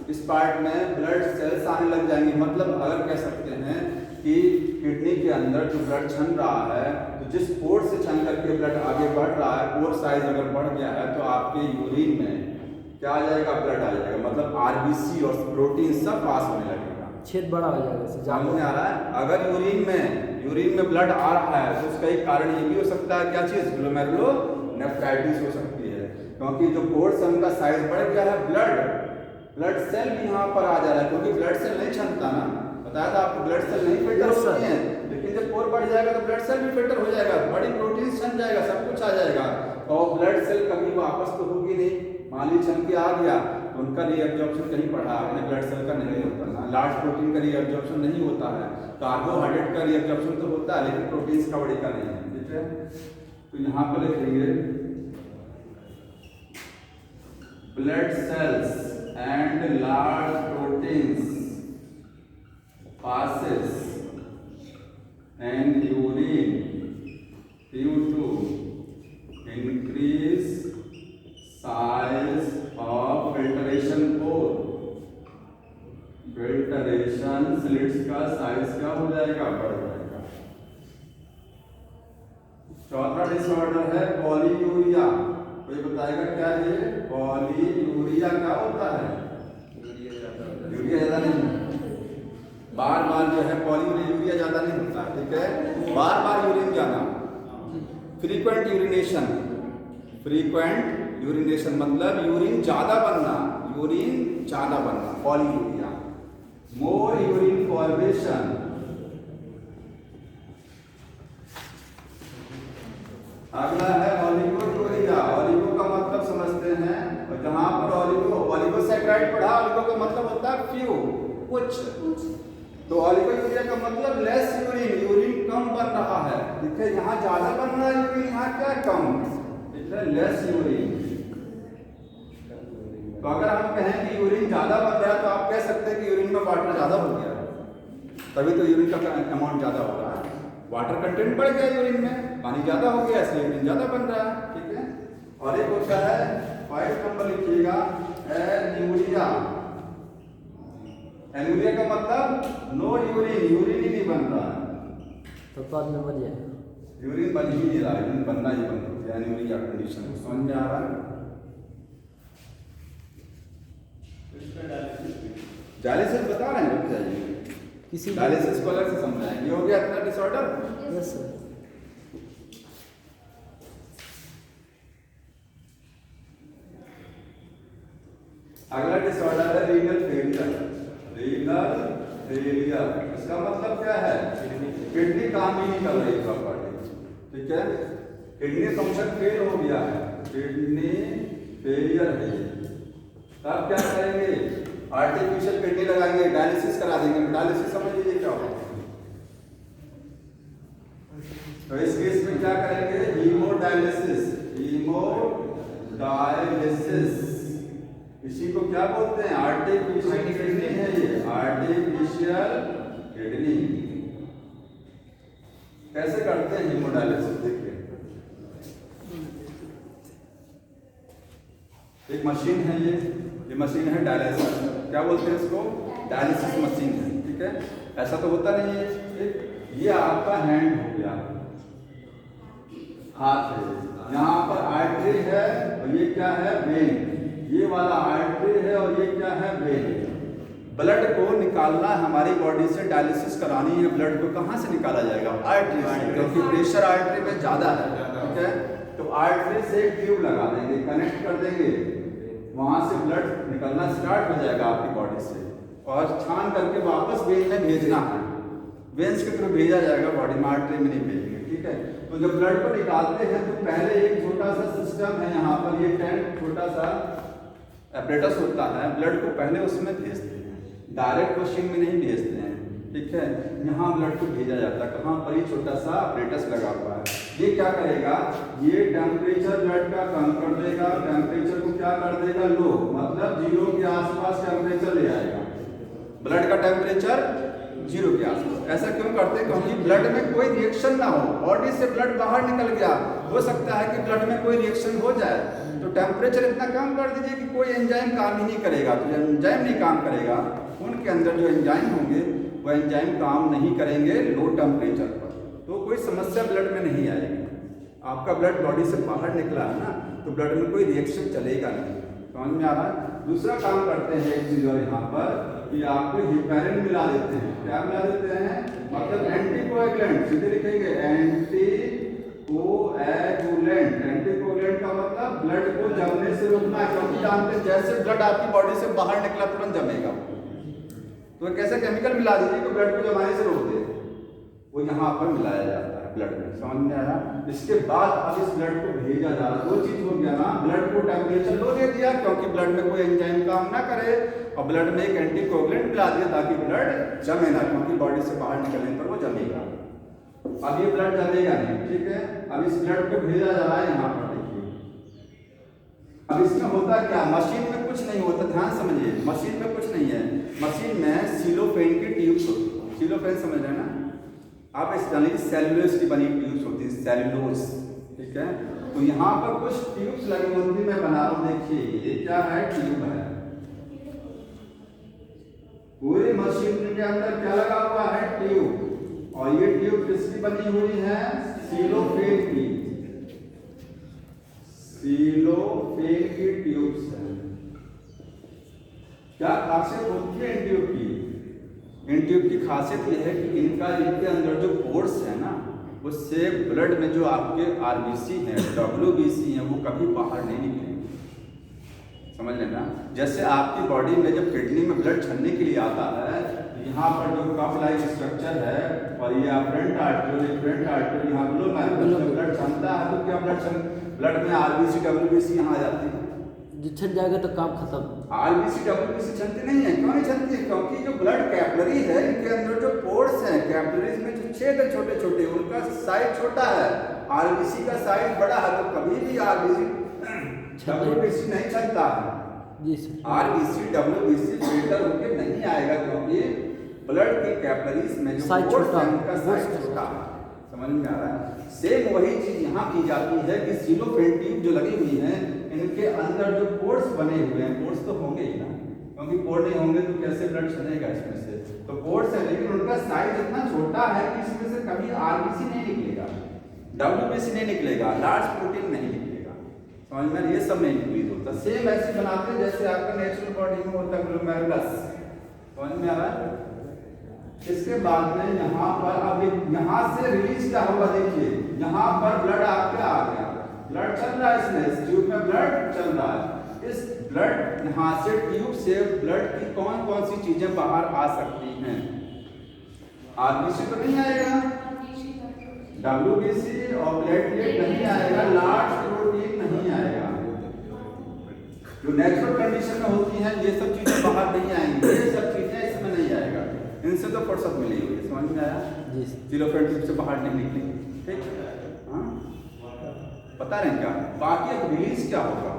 इस पार्ट में ब्लड सेल्स आने लग जाएंगे। मतलब अगर कह सकते हैं कि किडनी के अंदर जो ब्लड छन रहा है, तो जिस पोर्ट से छन करके ब्लड आगे बढ़ रहा है, पोर्ट साइज अगर बढ़ गया है, तो आपके यूरिन में क्या आ जाएगा? ब्लड आ जाएगा। मतलब आरबीसी और प्रोटीन सब पास होने लगेगा,
छेद बड़ा हो जाएगा।
सामने आ रहा है। अगर यूरिन में ब्लड आ रहा है, तो उसका एक कारण ये भी हो सकता है, क्या चीज? ग्लोमेरुलोनेफ्राइटिस हो सकती है, क्योंकि जो पोर्स है उनका साइज बढ़ गया है। ब्लड सेल भी यहाँ पर आ जा रहा है, क्योंकि ब्लड सेल नहीं छनता ना, बताया था आपको, ब्लड सेल नहीं फिल्टर होती है। लेकिन जब पोर बढ़ जाएगा तो ब्लड सेल भी फिल्टर हो जाएगा, बड़ी प्रोटीन छन जाएगा, सब कुछ आ जाएगा। और ब्लड सेल कभी वापस तो होगी नहीं, मान ली छन के आ गया, तो उनका रीअब्जॉर्प्शन कहीं पढ़ा आपने, ब्लड सेल का नहीं होता ना, लार्ज प्रोटीन का रीअब्जॉर्प्शन नहीं होता है। कार्बोहाइड्रेट का रीअब्जॉर्प्शन तो होता है, लेकिन प्रोटीन्स का बड़ी का नहीं है। ठीक है, तो यहाँ पर लिखेंगे blood cells and large proteins passes and urine due to increase size of filtration pore। Filtration slits का साइज क्या हो जाएगा? बढ़ जाएगा। चौथा डिसऑर्डर है पॉलीयूरिया। कोई बताएगा क्या है? पॉलीयूरिया क्या होता है? यूरिया ज्यादा नहीं, बार बार जो है पॉलीयूरिया ज्यादा नहीं होता। ठीक है, बार बार यूरिन जाना। फ्रीक्वेंट यूरिनेशन मतलब यूरिन ज्यादा बनना, पॉलीयूरिया। मोर यूरिन फॉर्मेशन। अगला है ओलिगोयूरिया। ओलिगो का मतलब समझते हैं, और जहां पर ओलिगोसैकेराइड पढ़ा, ओलिगो का मतलब होता है फ्यू, कुछ। तो ओलिगोयूरिया का मतलब लेस यूरिन कम बन रहा है। ठीक है, यहाँ ज्यादा बन रहा है यूरिन, यहाँ क्या कम। ठीक है, लेस यूरिन। तो अगर हम कहें कि यूरिन ज्यादा बन रहा है, तो आप कह सकते हैं कि यूरिन में वाटर ज्यादा हो गया, तभी तो यूरिन का अमाउंट ज्यादा हो रहा है। वाटर कंटेंट बढ़ गया यूरिन में, पानी ज्यादा हो गया, इसलिए यूरिन ज्यादा बन रहा है। ठीक है, और एक होता है 5 नंबर लिखिएगा, एन्यूरिया। एन्यूरिया का मतलब नो यूरिन ही नहीं बन रहा है।
तो बाद में बढ़िया
यूरिन बन ही नहीं रहा, यूरिन बनना ही बंद हो गया। एन्यूरिया कंडीशन समझ में आ रहा है? डायलिसिस बता रहे हैं, बताइए।
किसी
डायलिसिस को अलग से समझाएंगे। हो गया इतना डिसऑर्डर?
Yes sir.
अगला डिसऑर्डर है रीनल फेलियर। इसका मतलब क्या है? किडनी काम ही नहीं कर रही प्रॉपर्ली। ठीक है, किडनी फंक्शन फेल हो गया है, किडनी फेलियर है। तब क्या करेंगे? आर्टिफिशियल किडनी लगाएंगे, डायलिसिस करा देंगे। डायलिसिस समझ लीजिए क्या होगा। तो इस केस में क्या करेंगे? हीमोडायलिसिस। इसी को क्या बोलते हैं? आर्टिफिशियल किडनी है ये, आर्टिफिशियल किडनी। कैसे करते हैं हीमोडायलिसिस? देखिए, एक मशीन है, ये मशीन है डायलिसिस। क्या बोलते हैं इसको? डायलिसिस मशीन है, ठीक है। ऐसा तो होता नहीं है। ठीक, ये आपका हैंड हो गया, हाथ है, यहाँ पर आर्टरी है और ये क्या है, वेन। ये वाला आर्टरी है और ये क्या है, वेन। ब्लड को निकालना हमारी बॉडी से, डायलिसिस करानी है ब्लड को, कहाँ से निकाला जाएगा, आर्टरी से, क्योंकि प्रेशर आर्टरी में ज़्यादा है, ठीक है। तो आर्टरी से एक ट्यूब लगा देंगे, कनेक्ट कर देंगे, वहाँ से ब्लड निकलना स्टार्ट हो जाएगा आपकी बॉडी से, और छान करके वापस वेन में भेजना है। वेन्स के थ्रू भेजा जाएगा बॉडी में, आर्टरी में नहीं भेजेंगे, ठीक है। तो जब ब्लड को निकालते हैं तो पहले एक छोटा सा सिस्टम है यहाँ पर, ये टैंक छोटा सा एपरेटस होता है, ब्लड को पहले उसमें भेजते हैं, डायरेक्ट मशीन में नहीं भेजते हैं, ठीक है। यहाँ ब्लड को भेजा जाता है, कहाँ पर, ये छोटा सा एपरेटस लगा हुआ है। ये क्या करेगा, ये टेम्परेचर ब्लड का कम कर देगा, टेम्परेचर को क्या कर देगा, लो, मतलब 0 के आसपास टेम्परेचर ले आएगा, ब्लड का टेम्परेचर 0 के आसपास। ऐसा क्यों करते हैं, क्योंकि ब्लड में कोई रिएक्शन ना हो, बॉडी से ब्लड बाहर निकल गया, हो सकता है कि ब्लड में कोई रिएक्शन हो जाए, तो टेम्परेचर इतना कम कर दीजिए कि कोई एंजाइम काम ही नहीं करेगा। तो जब एंजाइम नहीं काम करेगा, खून के अंदर जो एंजाइम होंगे वो एंजाइम काम नहीं करेंगे लो टेम्परेचर पर, तो कोई समस्या ब्लड में नहीं आएगी। आपका ब्लड बॉडी से बाहर निकला है ना, तो ब्लड में कोई रिएक्शन चलेगा नहीं। समझ में आ रहा है। दूसरा काम करते हैं एक चीज और यहाँ पर, कि आपको हेपेरिन मिला देते हैं। क्या मिला देते हैं, मतलब एंटीकोएगुलेंट, सीधे लिखेंगे एंटीकोएगुलेंट। एंटीकोएगुलेंट का मतलब ब्लड को जमने से रोकना है, क्योंकि जानते हैं जैसे ब्लड आपकी बॉडी से बाहर निकला तुरंत जमेगा, तो कैसे केमिकल मिला दीजिए कि ब्लड को जमाने से रोक दे, वो यहाँ पर मिलाया जाता है ब्लड में। समझ में आया। इसके बाद अब इस ब्लड को भेजा जा रहा है, 2 चीज हो गया ना, ब्लड को टेम्परेचर लो दे दिया क्योंकि ब्लड में कोई एंजाइम काम ना करे, और ब्लड में एक एंटीकोएगुलेंट मिला दिया ताकि ब्लड जमे ना, क्योंकि बॉडी से बाहर निकलने पर वो जमेगा। अब ये ब्लड जमेगा नहीं, ठीक है। अब इस ब्लड को भेजा जा रहा है यहाँ पर, देखिए। अब इसमें होता क्या, मशीन में कुछ नहीं होता, ध्यान समझिए, मशीन में कुछ नहीं है। मशीन में सिलोफेन की ट्यूब्स होती है, सिलोफेन समझ रहे हैं ना आप, इस तरह की सेलुलोज की बनी ट्यूब्स होती है, सेलुलोज, ठीक है। तो यहाँ पर कुछ ट्यूब्स लगी होती है, मैं बना रहा हूँ, देखिए ये क्या है, ट्यूब है। पूरी मशीन के अंदर क्या लगा हुआ है, ट्यूब, और ये ट्यूब किसकी बनी हुई है, सिलोफेन की, सिलोफेन की ट्यूब्स है। क्या खासियत होती है इन ट्यूब की, इन ट्यूब की खासियत यह है कि इनके अंदर जो पोर्स है ना, उससे ब्लड में जो आपके आरबीसी हैं, डब्ल्यूबीसी हैं, वो कभी बाहर नहीं निकलेंगे। समझ लेना, जैसे आपकी बॉडी में जब किडनी में ब्लड छलने के लिए आता है, यहाँ पर जो कप लाइक स्ट्रक्चर है, और ये फ्रंट आर्टरी यहाँ ब्लड छलता है, तो क्या ब्लड में आरबीसी डब्ल्यूबीसी यहाँ आ जाती है,
छन जाएगा तो काम खत्म।
आरबीसी डब्ल्यूबीसी छलती नहीं है, क्यों नहीं छलती है, क्योंकि जो ब्लड कैपिलरी है, इनके अंदर जो पोर्स हैं, कैपिलरीज में जो छेद है छोटे छोटे, उनका साइज छोटा है, आरबीसी का साइज बड़ा है, तो कभी भी आरबीसी डब्ल्यूबीसी नहीं छलता है। आरबीसी डब्ल्यूबीसी फिल्टर होकर नहीं आएगा, क्योंकि ब्लड के कैपिलरीज में जो पोर्स है, उनका साइज छोटा है। समझ में आ रहा है। सेम वही चीज यहाँ की जाती है कि सिलोफेन ट्यूब जो लगी हुई है, इनके अंदर जो पोर्स बने हुए हैं, पोर्स तो होंगे ही ना, क्योंकि पोर नहीं होंगे तो कैसे ब्लड चलेगा इसमें से, तो पोर्स है, लेकिन उनका साइज इतना छोटा है कि इसमें से कभी आरबीसी नहीं निकलेगा, डब्ल्यूबीसी नहीं निकलेगा, लार्ज प्रोटीन नहीं निकलेगा। समझ में, ये सब नहीं रिलीज होता। सेम ऐसे बनाते हैं जैसे आपका नेचुरल बॉडी में होता है ग्लोमेरुलस। समझ में आ रहा है। इसके बाद में यहाँ पर अब यहाँ से रिलीज क्या होगा, देखिए यहाँ पर ब्लड आपके आ गया, ब्लड चल रहा है, इसमें इस ट्यूब में ब्लड चल रहा है। इस ब्लड यहाँ से ट्यूब से ब्लड की कौन कौन सी चीजें बाहर आ सकती हैं, आरबीसी तो नहीं आएगा, डब्ल्यूबीसी और प्लेटलेट नहीं आएगा, लार्ज प्रोटीन नहीं आएगा, जो नेचुरल कंडीशन में होती हैं ये सब चीजें बाहर नहीं आएंगी, ये सब चीजें इसमें नहीं आएगा। इनसे तो फुर्सत मिली हुई है। समझ में आया। सिलोफेन ट्यूब से बाहर नहीं निकलेंगे, ठीक। हाँ, पता नहीं क्या। बाकी अब रिलीज क्या होगा,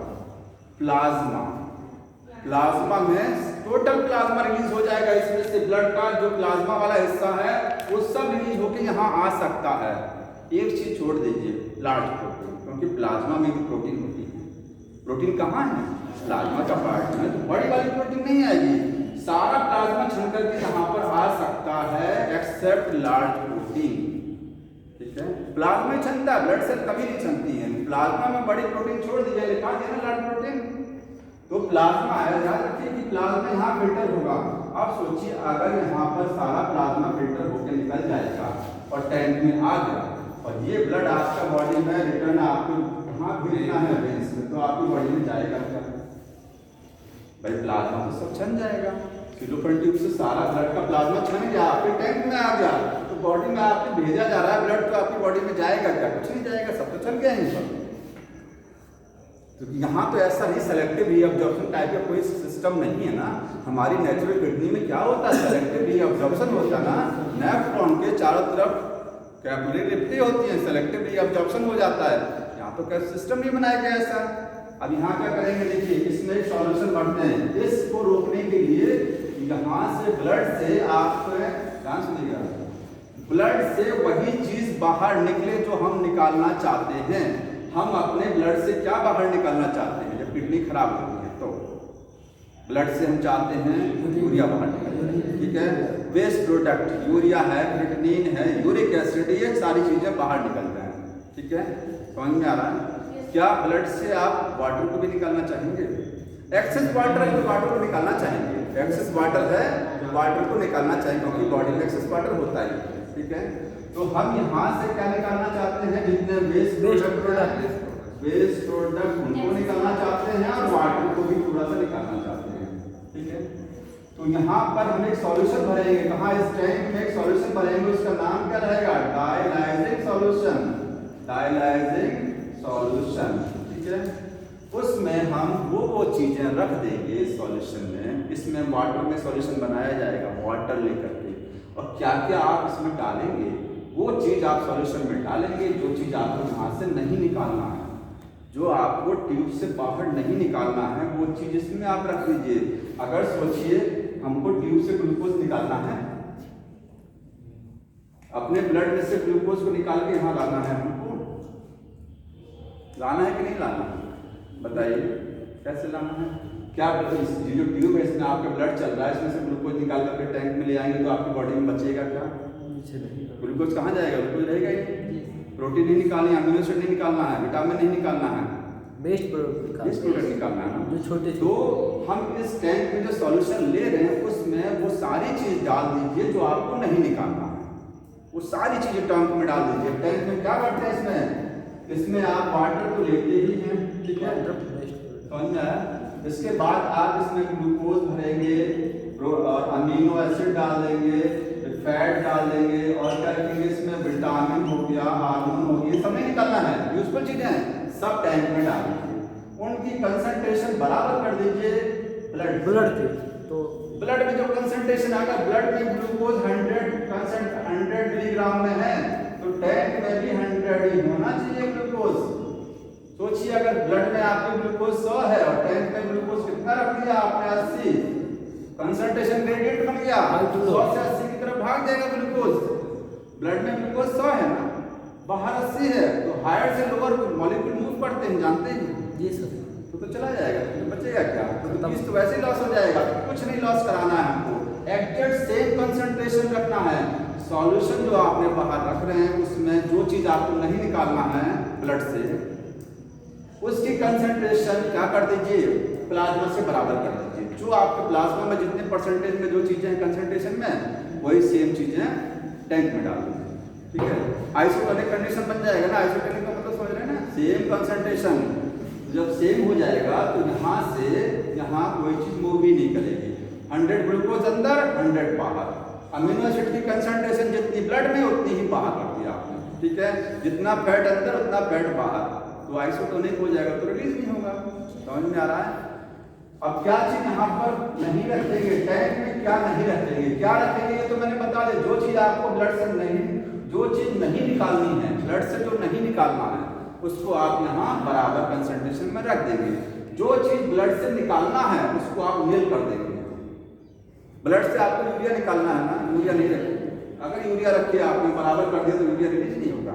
प्लाज्मा। प्लाज्मा में टोटल प्लाज्मा रिलीज हो जाएगा, इसमें से ब्लड का जो प्लाज्मा वाला हिस्सा है वो सब रिलीज होकर यहाँ आ सकता है। एक चीज छोड़ दीजिए, लार्ज प्रोटीन, क्योंकि प्लाज्मा में भी प्रोटीन होती है। प्रोटीन कहाँ है, प्लाज्मा का पार्ट में, तो बड़ी वाली प्रोटीन नहीं आएगी। सारा प्लाज्मा छन करके यहाँ पर आ सकता है एक्सेप्ट लार्ज प्रोटीन। ठीक है, प्लाज्मा ही छनता है, ब्लड सेल कभी नहीं छनती है। प्लाज्मा में बड़ी प्रोटीन छोड़ दी जाए, लिखा दिया ना लार्ज प्रोटीन, तो प्लाज्मा आया। याद रखिए कि प्लाज्मा यहाँ फिल्टर होगा। अब सोचिए अगर यहाँ पर सारा प्लाज्मा फिल्टर होकर निकल जाएगा और टैंक में आ गया और ये ब्लड आपका बॉडी में रिटर्न आपको कहाँ भेजना है वेन्स में, तो आपकी बॉडी में जाएगा क्या? भाई प्लाज्मा तो सब छन जाएगा। फैलोपियन ट्यूब से सारा ब्लड का प्लाज्मा छन गया, आपके टैंक में आ गया, तो बॉडी में आपके भेजा जा रहा है ब्लड, तो आपकी बॉडी में जाएगा क्या? कुछ नहीं जाएगा, सब तो छन गया यहीं पर। तो यहाँ तो ऐसा नहीं सेलेक्टिव रीअब्जॉर्प्शन टाइप का कोई सिस्टम नहीं है ना। हमारी नेचुरल किडनी में क्या होता है? सेलेक्टिव रीअब्जॉर्प्शन होता है ना। नेफ्रॉन के चारों तरफ कैपिलरी रिप्टी होती है, सेलेक्टिव रीअब्जॉर्प्शन हो जाता है। यहाँ तो क्या सिस्टम नहीं बनाया गया ऐसा। अब यहाँ क्या करेंगे, देखिए इसमें एक सॉल्यूशन भरते हैं। इसको रोकने के लिए यहाँ से ब्लड से आप ध्यान सुनिएगा, ब्लड से वही चीज बाहर निकले जो हम निकालना चाहते हैं। हम अपने ब्लड से क्या बाहर निकालना चाहते हैं? जब किडनी खराब होती है तो ब्लड से हम चाहते हैं यूरिया बाहर निकालना। ठीक है, वेस्ट प्रोडक्ट यूरिया है, क्रिएटिनिन है, यूरिक एसिड, ये सारी चीजें बाहर निकलते हैं। ठीक है, समझ में आ रहा है? क्या ब्लड से आप वाटर को भी निकालना चाहेंगे? एक्सेस वाटर है तो वाटर को निकालना चाहेंगे। एक्सेस वाटर है, वाटर को निकालना चाहिए क्योंकि बॉडी में एक्सेस वाटर होता है। ठीक है, तो हम यहाँ से क्या निकालना चाहते हैं? जितने वेस्ट प्रोडक्ट उनको निकालना चाहते हैं और वाटर को भी थोड़ा सा निकालना चाहते हैं। ठीक है, तो यहाँ पर हम एक सॉल्यूशन भरेंगे। कहाँ? इस टैंक में एक सॉल्यूशन भरेंगे, उसका नाम क्या रहेगा? Dialysing solution. Dialysing solution. ठीक है, उसमें हम वो चीजें रख देंगे इस सॉल्यूशन में। इसमें वाटर में सॉल्यूशन बनाया जाएगा, वाटर लेकर के, और क्या क्या आप इसमें डालेंगे वो चीज आप सॉल्यूशन में डालेंगे। जो चीज आपको वहां से नहीं निकालना है, जो आपको ट्यूब से बाहर नहीं निकालना है, वो चीज इसमें आप रख लीजिए। अगर सोचिए हमको ट्यूब से ग्लूकोज निकालना है, अपने ब्लड में से ग्लूकोज को निकाल के यहाँ लाना है, हमको लाना है कि नहीं लाना है? बताइए कैसे लाना है? क्या ये जो ट्यूब है इसमें आपका ब्लड चल रहा है, इसमें से ग्लूकोज निकाल करके टैंक में ले आएंगे तो आपकी बॉडी में बचेगा क्या? ग्लूकोज कहाँ जाएगा? ग्लूकोज रहेगा ही। प्रोटीन नहीं निकालना है, अमीनो एसिड नहीं निकालना है, विटामिन नहीं निकालना है,
वेस्ट प्रोडक्ट
निकालना है ना,
जो छोटे।
तो हम इस टैंक में जो सॉल्यूशन ले रहे हैं उसमें वो सारी चीज डाल दीजिए जो आपको नहीं निकालना है। वो सारी चीजें टैंक में डाल दीजिए। टैंक में क्या करते हैं? इसमें आप वाटर तो लेते ही हैं। ठीक है, समझ में आया? इसके बाद आप इसमें ग्लूकोज भरेंगे, अमीनो एसिड डाल देंगे, फैट डाल देंगे, और क्या रखेंगे इसमें? विटामिन हो गया, हार्मोन हो गया, सब नहीं निकालना है, यूजफुल चीजें हैं, सब टैंक में डाल दीजिए। उनकी कंसंट्रेशन बराबर कर दीजिए ब्लड के। तो ब्लड में जो कंसंट्रेशन आएगा, ब्लड में ग्लूकोज 100 मिलीग्राम में है, तो टैंक में भी 100 ही होना चाहिए ग्लूकोज। सोचिए अगर ब्लड में आपके ग्लूकोज 100 है और टैंक में ग्लूकोज कितना रख दिया आपने? 80, कंसंट्रेशन ग्रेडियंट बन गया, 100 से 80 की तरफ भाग जाएगा ग्लूकोज। ब्लड में ग्लूकोज 100 है ना, बाहर 80 है, तो हायर से लोअर मॉलिक्यूल मूव करते हैं, जानते हैं
जी सर।
तो चला जाएगा, तो बचेगा क्या? तो चीज तो वैसे ही लॉस हो जाएगा। कुछ नहीं लॉस कराना है हमको, एग्जैक्ट सेम कंसंट्रेशन रखना है। सॉल्यूशन जो आपने बाहर रख रहे हैं उसमें जो चीज आपको नहीं निकालना है ब्लड से, उसकी कंसंट्रेशन क्या कर दीजिए? प्लाज्मा से बराबर कर दीजिए। जो आपके प्लाज्मा में जितने परसेंटेज में जो चीजें हैं कंसंट्रेशन में, वही सेम चीजें टैंक में डाल दीजिए। ठीक है, आइसोटोनिक कंडीशन बन जाएगा ना। आइसोटोनिक का मतलब समझ रहे हैं ना? सेम कंसंट्रेशन जब सेम हो जाएगा तो यहाँ से यहाँ कोई चीज मूव ही नहीं करेगी। 100 ग्लूकोज अंदर, 100 बाहर। अमीनो एसिड की कंसंट्रेशन जितनी ब्लड में उतनी ही बाहर कर दिया आपने। ठीक है, जितना फैट अंदर उतना फैट बाहर, तो आइसोटोनिक हो जाएगा, तो रिलीज नहीं होगा। समझ में आ रहा है? अब क्या चीज यहाँ पर नहीं रखेंगे, टैंक में क्या नहीं रखेंगे, क्या रखेंगे ये तो मैंने बता दिया। जो चीज आपको ब्लड से नहीं, जो चीज नहीं निकालनी है, ब्लड से जो नहीं निकालना है, उसको आप यहाँ बराबर कंसंट्रेशन में रख देंगे। जो चीज ब्लड से निकालना है उसको आप नील कर देंगे। ब्लड से आपको यूरिया निकालना है ना, यूरिया नहीं रखेंगे। अगर यूरिया रखिए आपने बराबर कर दिया तो यूरिया रिलीज नहीं होगा।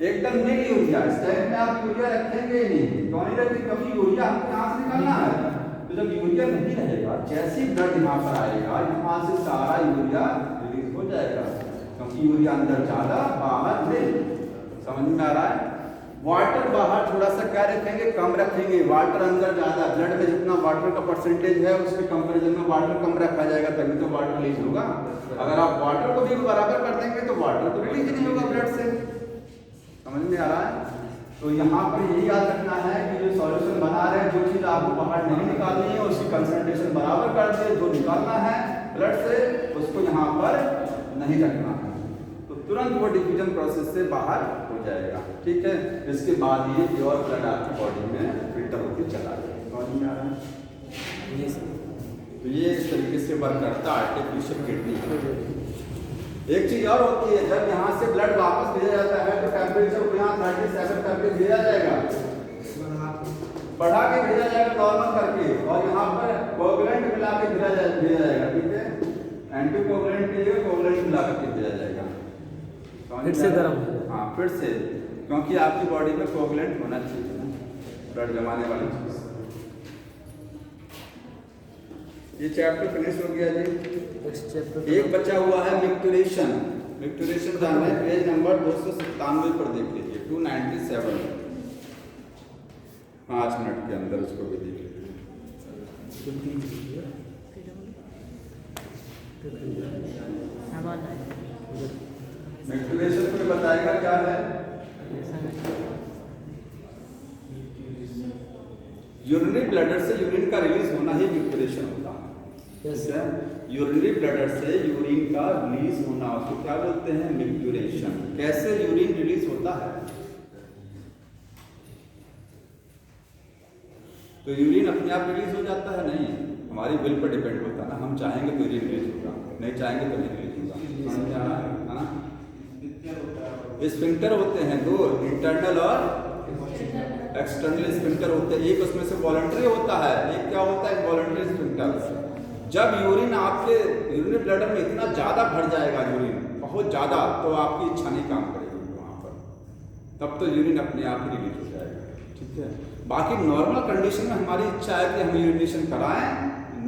एकदम नील यूरिया, इस टाइम में आप यूरिया रखेंगे ही नहीं। क्यों नहीं रखेंगे? क्योंकि यूरिया हमको यहाँ से निकालना है, तो जब यूरिया नहीं रहेगा, जैसे ही ब्लड यहाँ पर आएगा, यहाँ से सारा यूरिया रिलीज हो जाएगा, क्योंकि यूरिया अंदर ज्यादा बाहर नहीं। समझ में आ रहा है? वाटर बाहर थोड़ा सा क्या रखेंगे, कम रखेंगे, वाटर अंदर ज्यादा। ब्लड में जितना वाटर का परसेंटेज है उसके कंपैरिजन में वाटर कम रखा जाएगा, तभी तो वाटर रिलीज होगा। अगर आप वाटर को भी बराबर कर देंगे तो वाटर तो रिलीज नहीं होगा ब्लड से। समझ में आ रहा है? तो यहाँ पर यही याद रखना है कि जो सॉल्यूशन बना रहे हैं, जो चीज आपको बाहर नहीं निकालनी है उसकी कंसंट्रेशन बराबर कर दिए, जो निकालना है ब्लड से उसको यहाँ पर नहीं रखना है, तो तुरंत वो डिफ्यूजन प्रोसेस से बाहर हो जाएगा। ठीक है, इसके बाद ये प्योर ब्लड आपकी बॉडी में फिल्टर होकर चला जाएगा। समझ में आ रहा है? तो ये इस तरीके से वर्क करता है आर्टिफिशियल किडनी। एक चीज और होती है, जब यहाँ से ब्लड वापस भेजा जाता है तो टेम्परेचर को यहाँ 37 करके भेजा जाएगा, बढ़ा के भेजा जाएगा नॉर्मल करके, और यहाँ पर कोगुलेंट मिला के भेजा जाएगा। ठीक है, एंटी कोगुलेंट के लिए कोगुलेंट मिला के भेजा जाएगा,
फिर से गर्म हो।
हाँ फिर से, क्योंकि आपकी बॉडी में कोगुलेंट होना चाहिए ना, ब्लड जमाने वाली चीज। ये चैप्टर फिनिश हो गया जी। एक बचा हुआ है मिक्टुरेशन। मिक्टुरेशन जानना है, पेज नंबर 297 पर देख लीजिए, 297, 5 मिनट के अंदर उसको भी देख लीजिए। मिक्टुरेशन में बताएगा क्या है? यूरिनरी ब्लैडर से यूरिन का रिलीज होना ही मिक्टुरेशन होता है। यूरिनरी ब्लैडर से यूरिन का रिलीज होना, उसको क्या बोलते हैं? मिक्टुरेशन। कैसे यूरिन रिलीज होता है? तो यूरिन अपने आप रिलीज हो जाता है? नहीं, हमारी विल पर डिपेंड होता है ना, हम चाहेंगे तो यूरिन रिलीज होगा, नहीं चाहेंगे तो नहीं रिलीज होगा। स्फिंक्टर होते हैं दो, इंटरनल और एक्सटर्नल स्फिंक्टर होते हैं। एक उसमें से वॉलंटरी होता है, एक क्या होता है? Voluntary sphincter. जब यूरिन आपके यूरिनरी ब्लैडर में इतना ज़्यादा भर जाएगा, यूरिन बहुत ज़्यादा, तो आपकी इच्छा नहीं काम करेगी वहाँ पर, तब तो यूरिन अपने आप ही रिलीज हो जाएगा। ठीक है, बाकी नॉर्मल कंडीशन में हमारी इच्छा है कि हम यूरिनेशन कराएं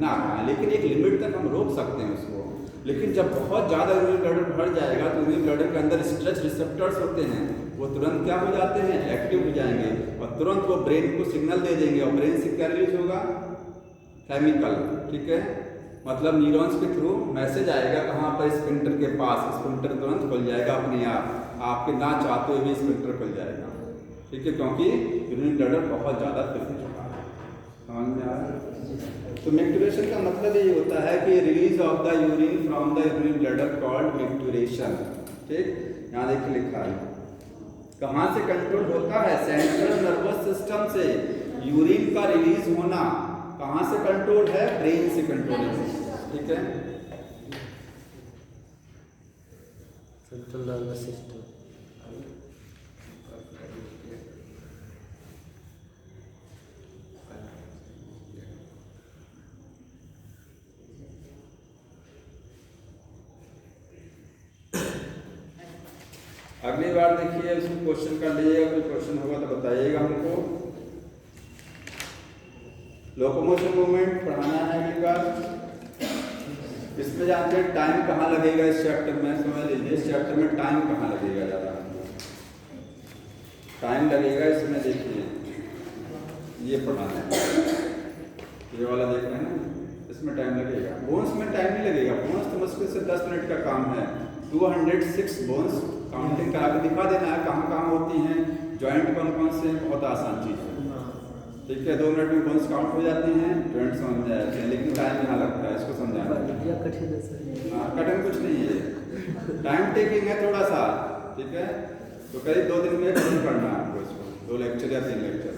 ना कराएं, लेकिन एक लिमिट तक हम रोक सकते हैं उसको। लेकिन जब बहुत ज़्यादा यूरिनरी ब्लैडर भर जाएगा तो यूरिनरी ब्लैडर के अंदर स्ट्रेच रिसेप्टर्स होते हैं, वो तुरंत क्या हो जाते हैं? एक्टिव हो जाएंगे, और तुरंत वो ब्रेन को सिग्नल दे देंगे, और ब्रेन से क्या रिलीज होगा? केमिकल। ठीक है, मतलब न्यूरॉन्स के थ्रू मैसेज आएगा कहाँ पर? स्फिंक्टर के पास। स्फिंक्टर तुरंत खुल जाएगा अपने आप, आपके ना चाहते हुए भी स्फिंक्टर खुल जाएगा। ठीक है, क्योंकि यूरिनरी ब्लैडर बहुत ज़्यादा फिल हो चुका है। समझ में आ रहा है? तो मिक्टुरेशन का मतलब ये होता है कि release of the urine from the urinary bladder called micturition. ठीक, यहाँ देखिए लिखा है, कहाँ से कंट्रोल होता है? सेंट्रल नर्वस सिस्टम से यूरिन का रिलीज होना कहाँ से कंट्रोल है? ब्रेन से कंट्रोल है। ठीक है,
सेंट्रल नर्वस सिस्टम।
अगली बार देखिए उसको क्वेश्चन कर लीजिएगा, कोई क्वेश्चन होगा तो बताइएगा हमको। लोकोमोशन मूवमेंट पढ़ाना है अगली बार। इसमें जानते हैं टाइम कहाँ लगेगा इस चैप्टर में? समझ लीजिए इस चैप्टर में टाइम कहाँ लगेगा, ज़्यादा टाइम लगेगा इसमें। देखिए ये पढ़ाना है, ये वाला देख रहे हैं ना, इसमें टाइम लगेगा। बोन्स में टाइम नहीं लगेगा, बोन्स तो मुश्किल से 10 मिनट का काम है। 206 बोन्स काउंटिंग करा के दिखा देना है कहाँ कहाँ होती हैं, जॉइंट कौन कौन से, बहुत आसान चीज़ है। ठीक है, 2 मिनट में बोन्स काउंट हो जाती हैं, जॉइंट समझ जाते हैं, लेकिन टाइम यहाँ लगता है इसको समझाना।
कठिन है सर?
हाँ, कठिन कुछ नहीं है, टाइम टेकिंग है थोड़ा सा। ठीक है, तो करीब 2 दिन में खत्म करना है आपको इसको, 2 लेक्चर या 3 लेक्चर,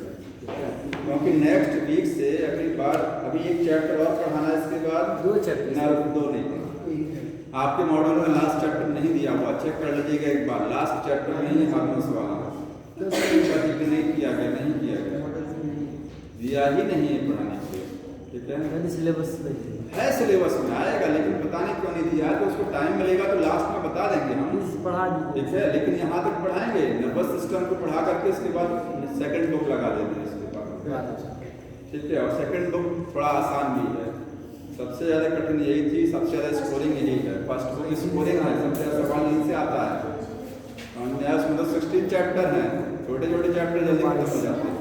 क्योंकि नेक्स्ट वीक से अगली बार अभी एक चैप्टर और पढ़ाना है, इसके बाद 2 चैप्टर ना, 2 नहीं, आपके मॉड्यूल में लास्ट चैप्टर नहीं दिया हुआ, चेक कर लीजिएगा एक बार। लास्ट चैप्टर नहीं है हार्मोन्स वाला, नहीं किया गया, नहीं किया गया, दिया ही नहीं है पढ़ाने के लिए। ठीक है,
सिलेबस में
है, सिलेबस में आएगा, लेकिन पता नहीं क्यों नहीं दिया है, तो उसको टाइम मिलेगा तो लास्ट में बता देंगे हम,
पढ़ा दीजिए।
ठीक है, लेकिन यहाँ तक पढ़ाएंगे, नर्वस सिस्टम को पढ़ा करके इसके बाद सेकंड बुक लगा देंगे इसके बाद। ठीक है, और सेकंड बुक थोड़ा आसान भी है। सबसे ज़्यादा कठिन यही थी, सबसे ज़्यादा स्कोरिंग यही है। फर्स्ट बुक स्कोरिंग है, सबसे ज़्यादा सवाल यहीं से आता है। और न्यास मतलब 16 चैप्टर हैं, छोटे छोटे चैप्टर जल्दी खत्म हो जाते हैं।